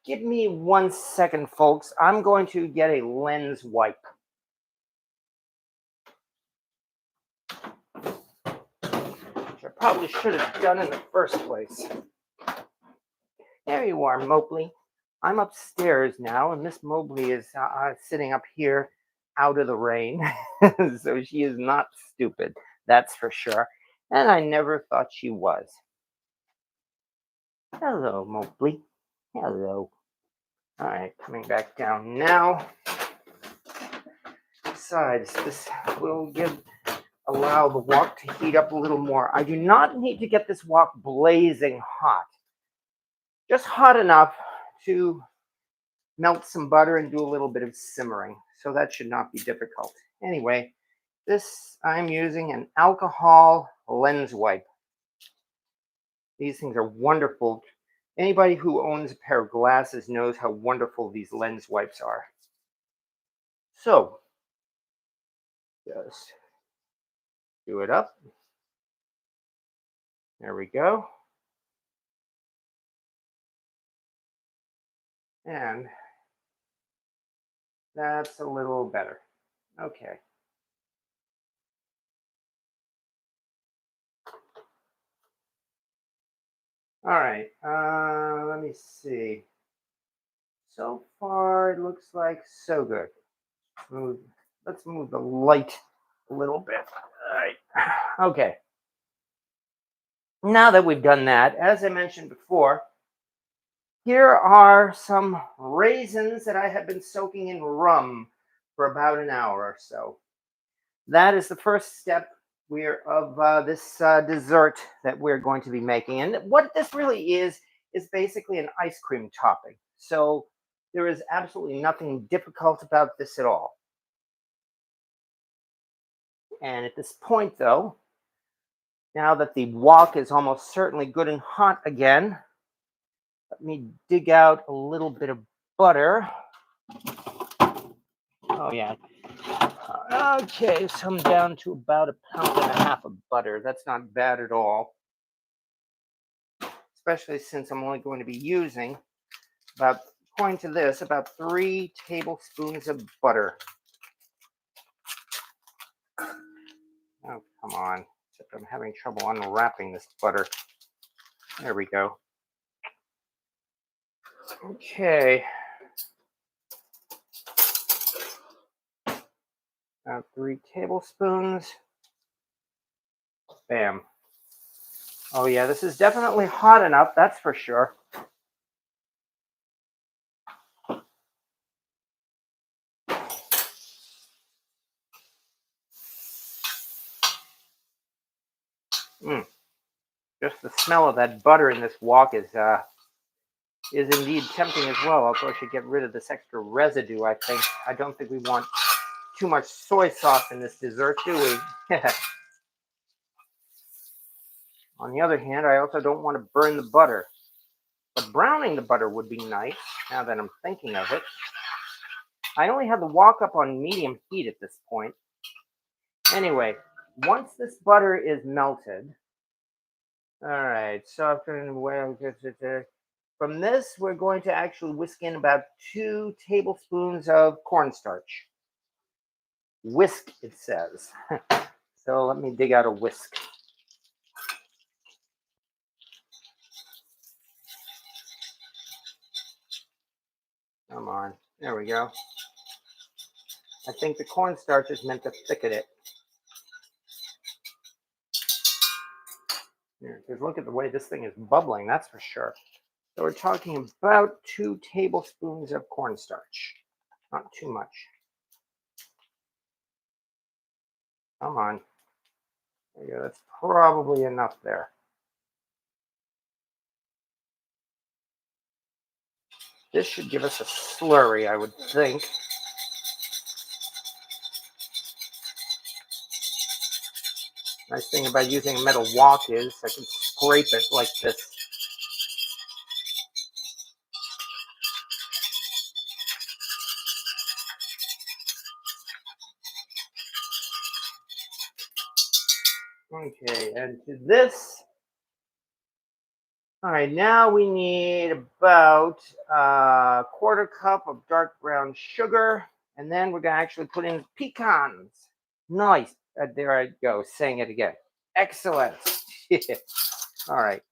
Give me 1 second, folks. I'm going to get a lens wipe. Which I probably should have done in the first place. There you are, Mobley. I'm upstairs now, and Miss Mobley is sitting up here out of the rain. So she is not stupid, that's for sure. And I never thought she was. Hello, Mobley. Hello. All right, coming back down now. Besides, this will allow the wok to heat up a little more. I do not need to get this wok blazing hot. Just hot enough to melt some butter and do a little bit of simmering. So that should not be difficult. Anyway, I'm using an alcohol lens wipe. These things are wonderful. Anybody who owns a pair of glasses knows how wonderful these lens wipes are. So, just do it up. There we go. And that's a little better. Okay. All right. Let me see. So far, it looks like so good. Let's move the light a little bit. All right. Okay. Now that we've done that, as I mentioned before, here are some raisins that I have been soaking in rum for about an hour or so. That is the first step of this dessert that we're going to be making. And what this really is basically an ice cream topping. So there is absolutely nothing difficult about this at all. And at this point, though, now that the wok is almost certainly good and hot again, let me dig out a little bit of butter. Oh, yeah. Okay, so I'm down to about 1.5 pounds of butter. That's not bad at all, especially since I'm only going to be using about, according to this, about 3 tablespoons of butter. Oh, come on. Except I'm having trouble unwrapping this butter. There we go. Okay. About 3 tablespoons. Bam. Oh, yeah, this is definitely hot enough, that's for sure. Just the smell of that butter in this wok is indeed tempting as well. Although I should get rid of this extra residue, I think. I don't think we want too much soy sauce in this dessert, do we? On the other hand, I also don't want to burn the butter. But browning the butter would be nice, now that I'm thinking of it. I only have the wok up on medium heat at this point. Anyway, once this butter is melted, all right, soften well. From this, we're going to actually whisk in about 2 tablespoons of cornstarch. Whisk, it says. So let me dig out a whisk. Come on, there we go. I think the cornstarch is meant to thicken it. Because look at the way this thing is bubbling, that's for sure. So we're talking about 2 tablespoons of cornstarch. Not too much. Come on. There you go. That's probably enough there. This should give us a slurry, I would think. Nice thing about using a metal wok is I can scrape it like this. Okay, and to this, all right, now we need about a 1/4 cup of dark brown sugar, and then we're gonna actually put in pecans. Nice, there I go, saying it again. Excellent. All right.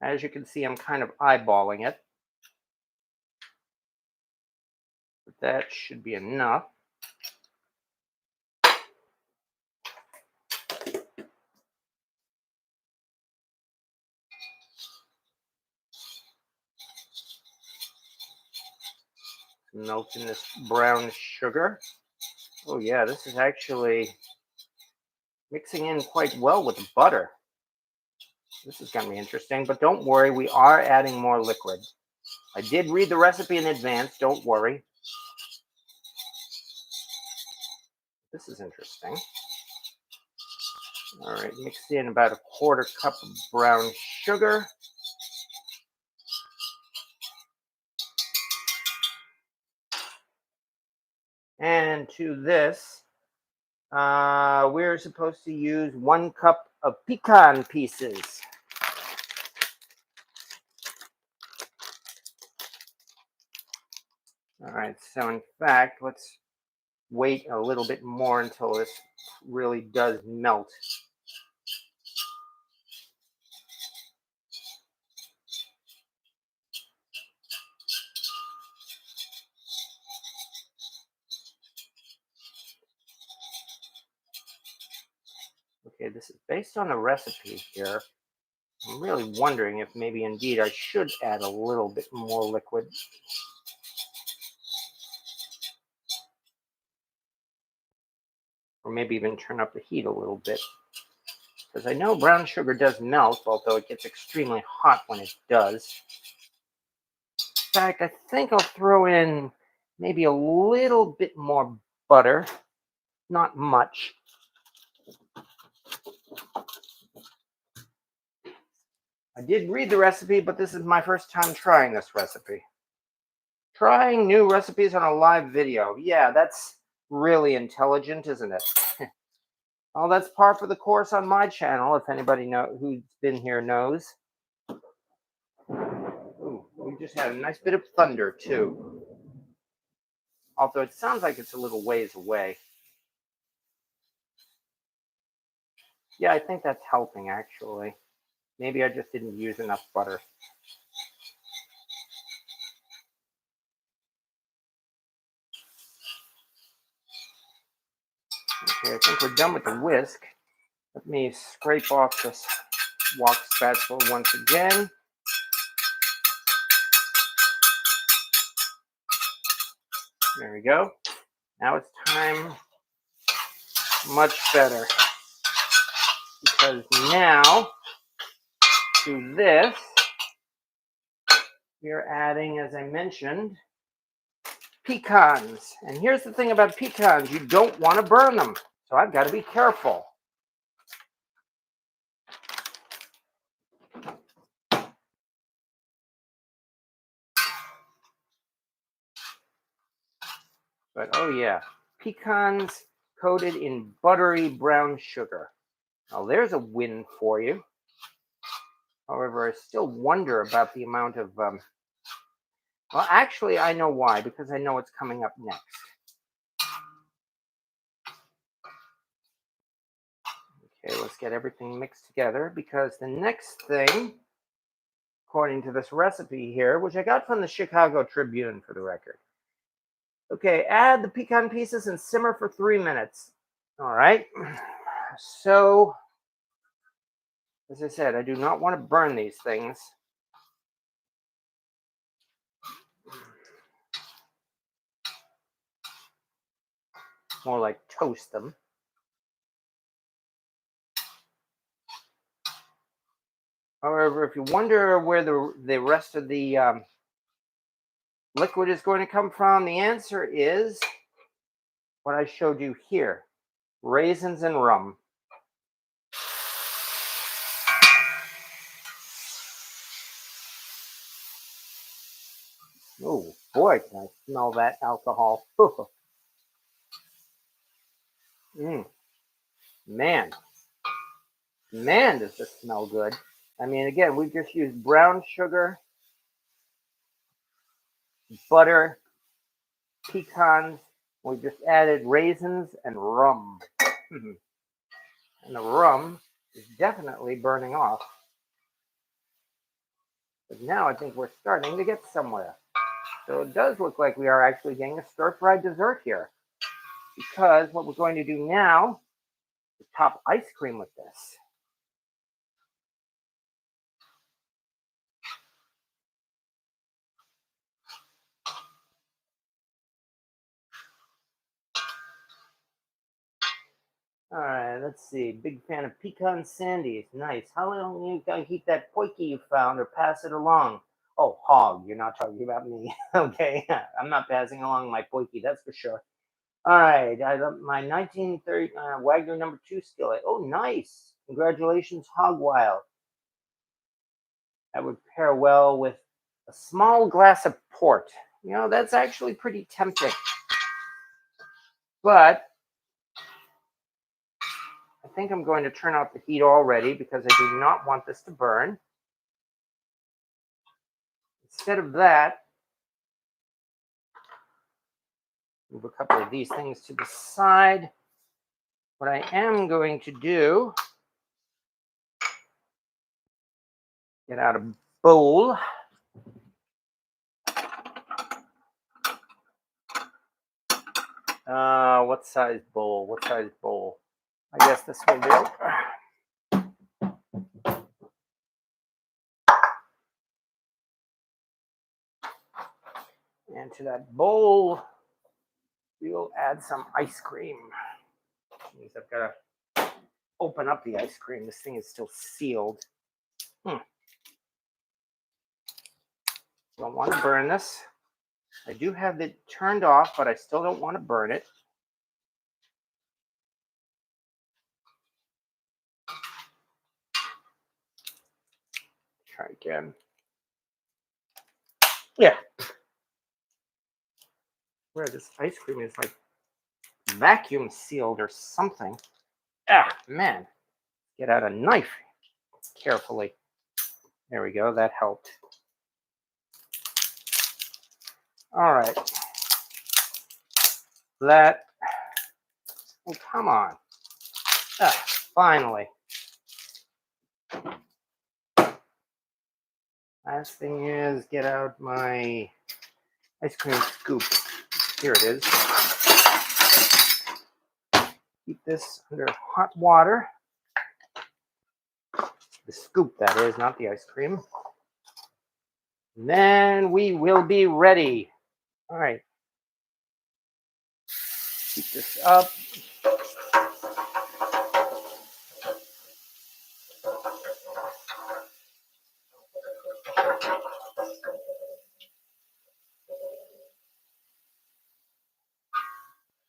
As you can see, I'm kind of eyeballing it. But that should be enough. Melt in this brown sugar. Oh yeah, this is actually mixing in quite well with the butter. This is going to be interesting, but don't worry, we are adding more liquid. I did read the recipe in advance, don't worry. This is interesting. All right, mix in about a 1/4 cup of brown sugar. And to this, we're supposed to use 1 cup of pecan pieces. All right, so in fact, let's wait a little bit more until this really does melt. Okay, this is based on the recipe here. I'm really wondering if maybe indeed I should add a little bit more liquid. Or maybe even turn up the heat a little bit. Because I know brown sugar does melt, although it gets extremely hot when it does. fact, I think I'll throw in maybe a little bit more butter, not much. I did read the recipe, but this is my first time trying this recipe. Trying new recipes on a live video. Yeah, that's really intelligent, isn't it? Well, that's par for the course on my channel, if anybody who's been here knows. Ooh, we just had a nice bit of thunder, too. Although it sounds like it's a little ways away. Yeah, I think that's helping, actually. Maybe I just didn't use enough butter. Okay, I think we're done with the whisk. Let me scrape off this wok spatula once again. There we go. Now it's time. Much better. Because now, to this, we are adding, as I mentioned, pecans. And here's the thing about pecans. You don't want to burn them. So I've got to be careful. But oh yeah, pecans coated in buttery brown sugar. Now there's a win for you. However, I still wonder about the amount of, well, actually I know why, because I know what's coming up next. Okay, let's get everything mixed together, because the next thing, according to this recipe here, which I got from the Chicago Tribune for the record. Okay, add the pecan pieces and simmer for 3 minutes. All right. So, as I said, I do not want to burn these things. More like toast them. However, if you wonder where the rest of the liquid is going to come from, the answer is what I showed you here. Raisins and rum. Oh boy, can I smell that alcohol. Man, does this smell good. I mean, again, we just used brown sugar, butter, pecans. We just added raisins and rum. And the rum is definitely burning off. But now I think we're starting to get somewhere. So it does look like we are actually getting a stir-fried dessert here. Because what we're going to do now is top ice cream with this. All right, let's see. Big fan of pecan sandies. Nice. How long are you going to keep that poiky you found or pass it along? Oh, hog. You're not talking about me. Okay. I'm not passing along my poiky, that's for sure. All right. I love my 1930 Wagner #2 skillet. Oh, nice. Congratulations, Hog Wild. That would pair well with a small glass of port. You know, that's actually pretty tempting. But I think I'm going to turn off the heat already because I do not want this to burn. Instead of that, move a couple of these things to the side. What I am going to do, get out a bowl. What size bowl? What size bowl? I guess this will do. And to that bowl, we'll add some ice cream. Means I've got to open up the ice cream. This thing is still sealed. Don't want to burn this. I do have it turned off, but I still don't want to burn it. Try again. Yeah. Where this ice cream is like vacuum sealed or something. Ah, man. Get out a knife carefully. There we go. That helped. All right. That. Oh, come on. Ah, finally. Last thing is get out my ice cream scoop. Here it is. Keep this under hot water. The scoop, that is, not the ice cream. And then we will be ready. All right. Keep this up.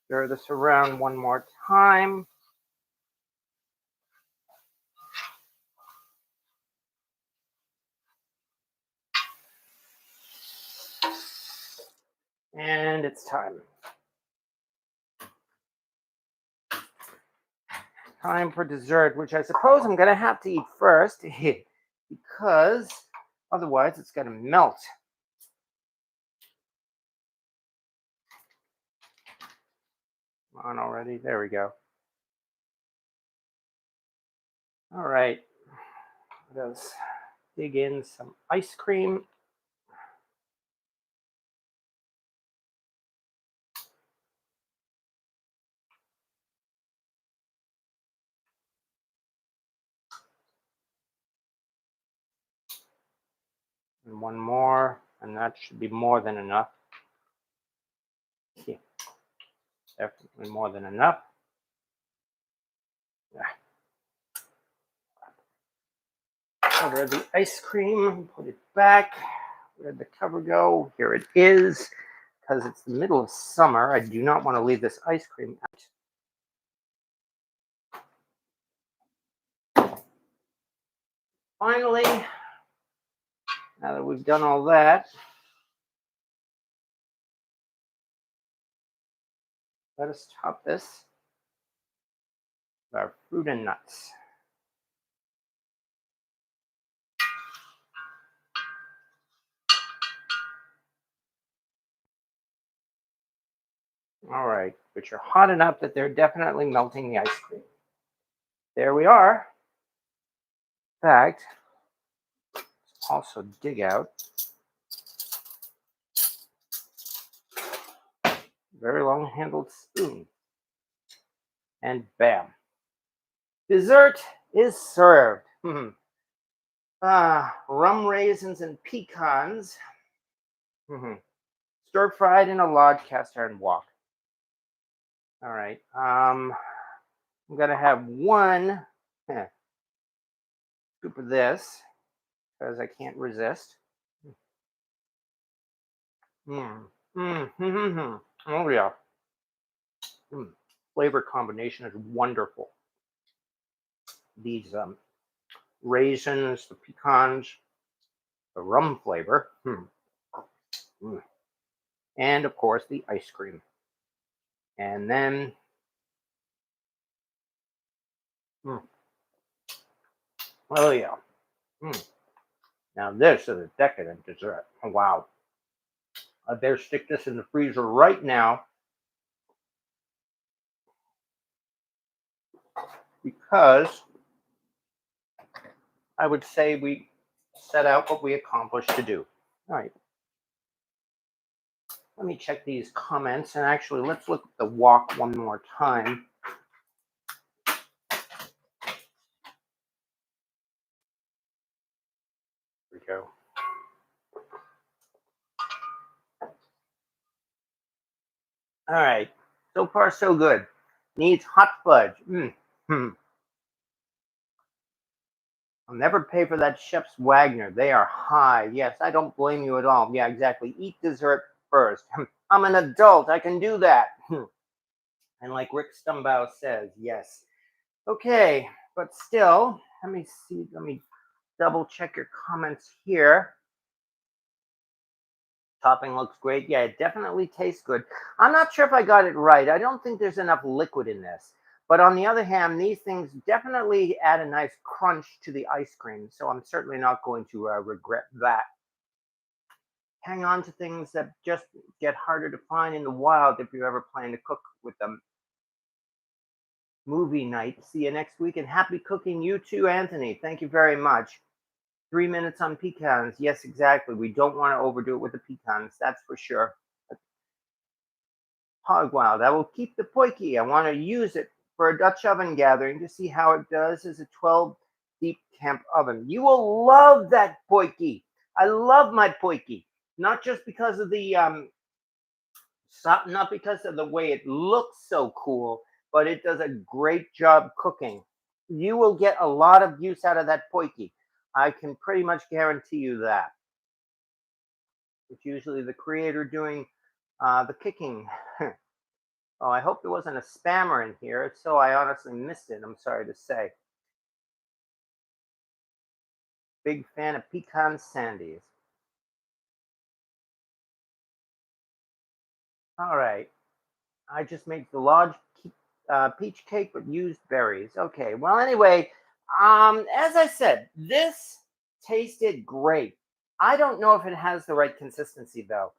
Stir this around one more time. And it's time. Time for dessert, which I suppose I'm going to have to eat first because otherwise it's going to melt. Come on already. There we go. All right. Let's dig in some ice cream. And one more, and that should be more than enough. Yeah, definitely more than enough. Cover the ice cream, put it back. Where'd the cover go? Here it is. Because it's the middle of summer, I do not want to leave this ice cream out. Finally, now that we've done all that, let us top this with our fruit and nuts. All right, which are hot enough that they're definitely melting the ice cream. There we are. In fact, let's also dig out a very long-handled spoon. And bam. Dessert is served. Rum raisins and pecans. Stir-fried in a large cast iron wok. All right. I'm gonna have one scoop of this because I can't resist. Oh yeah. Flavor combination is wonderful. These raisins, the pecans, the rum flavor, and of course the ice cream. And then, oh yeah. Now this is a decadent dessert. Oh, wow. I better stick this in the freezer right now because I would say we set out what we accomplished to do. All right. Let me check these comments, and actually let's look at the wok one more time. Here we go. All right. So far, so good. Needs hot fudge. I'm I'll never pay for that chef's Wagner. They are high. Yes, I don't blame you at all. Yeah, exactly. Eat dessert first. I'm an adult. I can do that. And like Rick Stumbaugh says, yes. Okay, but still, let me see. Let me double check your comments here. Topping looks great. Yeah, it definitely tastes good. I'm not sure if I got it right. I don't think there's enough liquid in this. But on the other hand, these things definitely add a nice crunch to the ice cream. So I'm certainly not going to regret that. Hang on to things that just get harder to find in the wild if you ever plan to cook with them. Movie night. See you next week, and happy cooking, you too, Anthony. Thank you very much. 3 minutes on pecans. Yes, exactly. We don't want to overdo it with the pecans. That's for sure. Hog wild. I will keep the poiki. I want to use it for a Dutch oven gathering to see how it does as a 12 deep temp oven. You will love that poiki. I love my poiki. Not just because of the not because of the way it looks so cool, but it does a great job cooking. You will get a lot of use out of that poiki. I can pretty much guarantee you that. It's usually the creator doing the kicking. Oh, I hope there wasn't a spammer in here. If so, I honestly missed it. I'm sorry to say. Big fan of pecan sandies. All right. I just made the large peach cake but used berries. Okay. Well, anyway, as I said, this tasted great. I don't know if it has the right consistency though.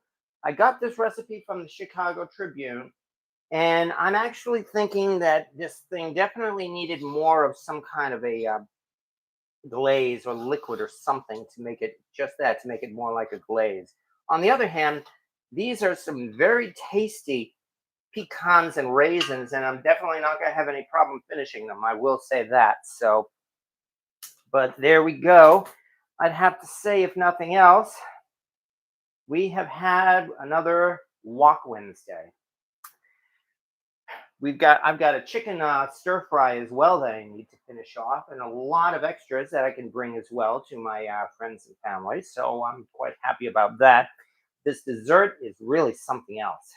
I got this recipe from the Chicago Tribune, and I'm actually thinking that this thing definitely needed more of some kind of a glaze or liquid or something to make it just that, to make it more like a glaze. On the other hand, these are some very tasty pecans and raisins, and I'm definitely not going to have any problem finishing them. I will say that. So, but there we go. I'd have to say, if nothing else, we have had another Wok Wednesday. I've got a chicken stir fry as well that I need to finish off, and a lot of extras that I can bring as well to my friends and family. So I'm quite happy about that. This dessert is really something else.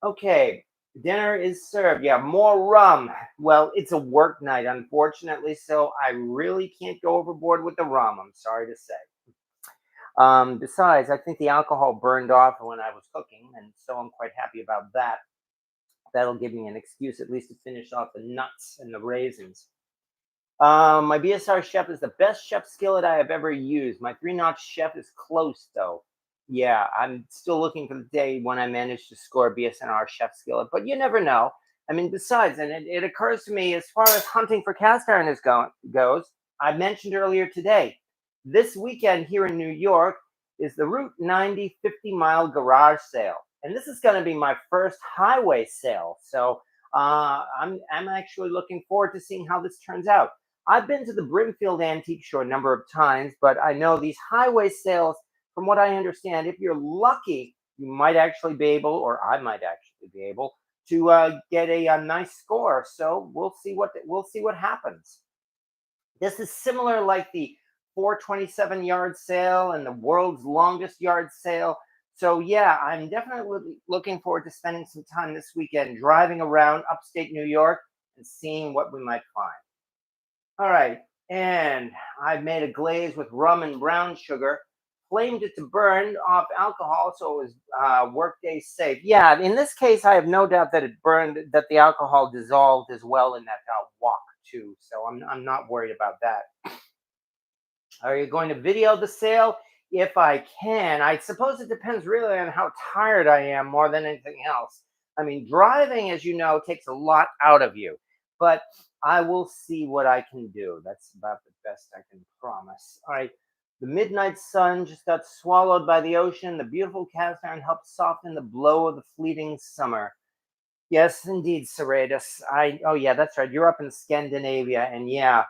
Okay, dinner is served. Yeah, more rum. Well, it's a work night, unfortunately, so I really can't go overboard with the rum. I'm sorry to say. Besides, I think the alcohol burned off when I was cooking, and so I'm quite happy about that. That'll give me an excuse at least to finish off the nuts and the raisins. My BSR chef is the best chef skillet I have ever used. My 3-notch chef is close though. Yeah, I'm still looking for the day when I manage to score a BSNR chef skillet, but you never know. I mean, besides, and it occurs to me as far as hunting for cast iron goes, I mentioned earlier today, this weekend here in New York is the Route 90 50-mile garage sale. And this is going to be my first highway sale. So I'm actually looking forward to seeing how this turns out. I've been to the Brimfield Antique Show a number of times, but I know these highway sales, from what I understand, if you're lucky, you might actually be able, or I might actually be able, to get a nice score. So we'll see what happens. This is similar like the 427 yard sale and the world's longest yard sale. So yeah, I'm definitely looking forward to spending some time this weekend driving around upstate New York and seeing what we might find. All right, and I've made a glaze with rum and brown sugar, flamed it to burn off alcohol so it was workday safe. Yeah, in this case, I have no doubt that it burned, that the alcohol dissolved as well in that wok too. So I'm not worried about that. Are you going to video the sale? If I can. I suppose it depends really on how tired I am more than anything else. I mean, driving, as you know, takes a lot out of you, but I will see what I can do. That's about the best I can promise. All right. The midnight sun just got swallowed by the ocean. The beautiful cast iron helped soften the blow of the fleeting summer. Yes, indeed, Serratus. Oh yeah, that's right. You're up in Scandinavia, and yeah,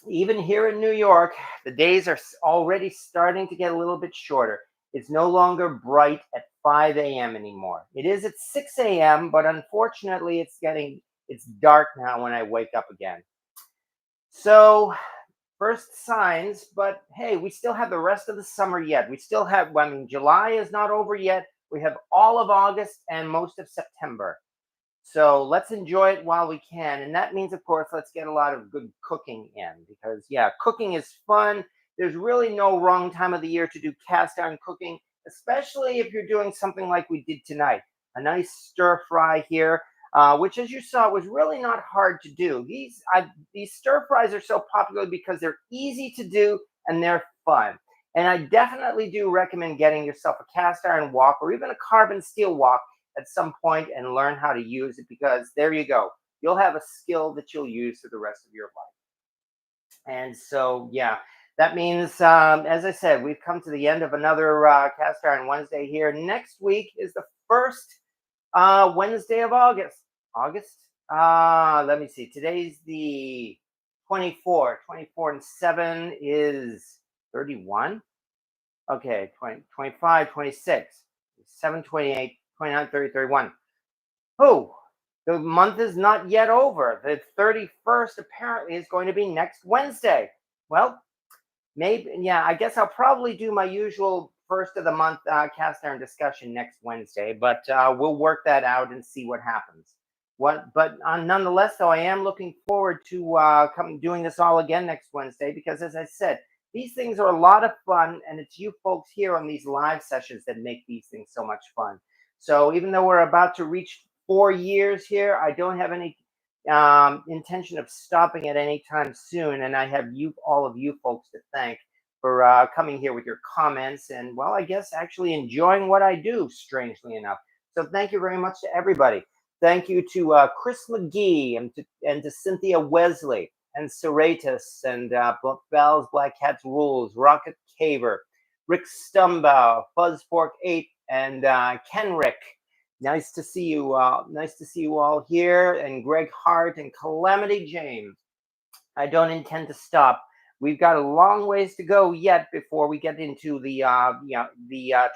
even here in New York, the days are already starting to get a little bit shorter. It's no longer bright at 5 a.m. anymore. It is at 6 a.m., but unfortunately, it's dark now when I wake up again. So, first signs, but hey, we still have the rest of the summer yet. We still have, I mean, July is not over yet. We have all of August and most of September. So let's enjoy it while we can. And that means, of course, let's get a lot of good cooking in because, yeah, cooking is fun. There's really no wrong time of the year to do cast iron cooking, especially if you're doing something like we did tonight, a nice stir fry here, which, as you saw, was really not hard to do. These stir fries are so popular because they're easy to do and they're fun. And I definitely do recommend getting yourself a cast iron wok or even a carbon steel wok at some point and learn how to use it because there you go. You'll have a skill that you'll use for the rest of your life. And so, yeah, that means, as I said, we've come to the end of another Cast Iron Wednesday here. Next week is the first Wednesday of August. August? Let me see. Today's the 24. 24 and 7 is 31. Okay, 20, 25, 26, 7, 28, 29, 30, 31. Oh, the month is not yet over. The 31st apparently is going to be next Wednesday. Well, maybe, yeah, I guess I'll probably do my usual first of the month cast iron discussion next Wednesday, but we'll work that out and see what happens. But nonetheless, though, I am looking forward to doing this all again next Wednesday because, as I said, these things are a lot of fun, and it's you folks here on these live sessions that make these things so much fun. So even though we're about to reach 4 years here, I don't have any intention of stopping at any time soon, and I have all of you folks to thank for coming here with your comments and, well, I guess actually enjoying what I do, strangely enough. So thank you very much to everybody. Thank you to Chris McGee and to Cynthia Wesley and Serratus and Val's Black Cat's Rules, Rocket Caver, Rick Stumbow, Fuzzfork8, and Kenrick. Nice to see you all. Nice to see you all here, and Greg Hart and Calamity James. I don't intend to stop. We've got a long ways to go yet before we get into the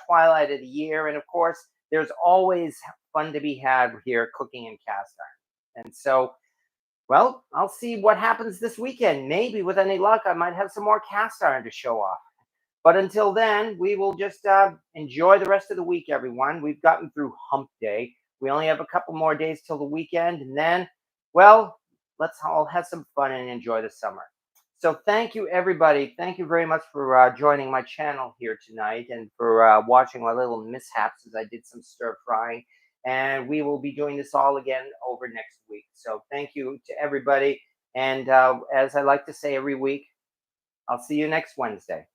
twilight of the year, and of course, there's always fun to be had here cooking in cast iron. And so, well, I'll see what happens this weekend. Maybe with any luck, I might have some more cast iron to show off. But until then, we will just enjoy the rest of the week, everyone. We've gotten through hump day. We only have a couple more days till the weekend. And then, well, let's all have some fun and enjoy the summer. So thank you, everybody. Thank you very much for joining my channel here tonight and for watching my little mishaps as I did some stir frying. And we will be doing this all again over next week. So thank you to everybody. And as I like to say every week, I'll see you next Wednesday.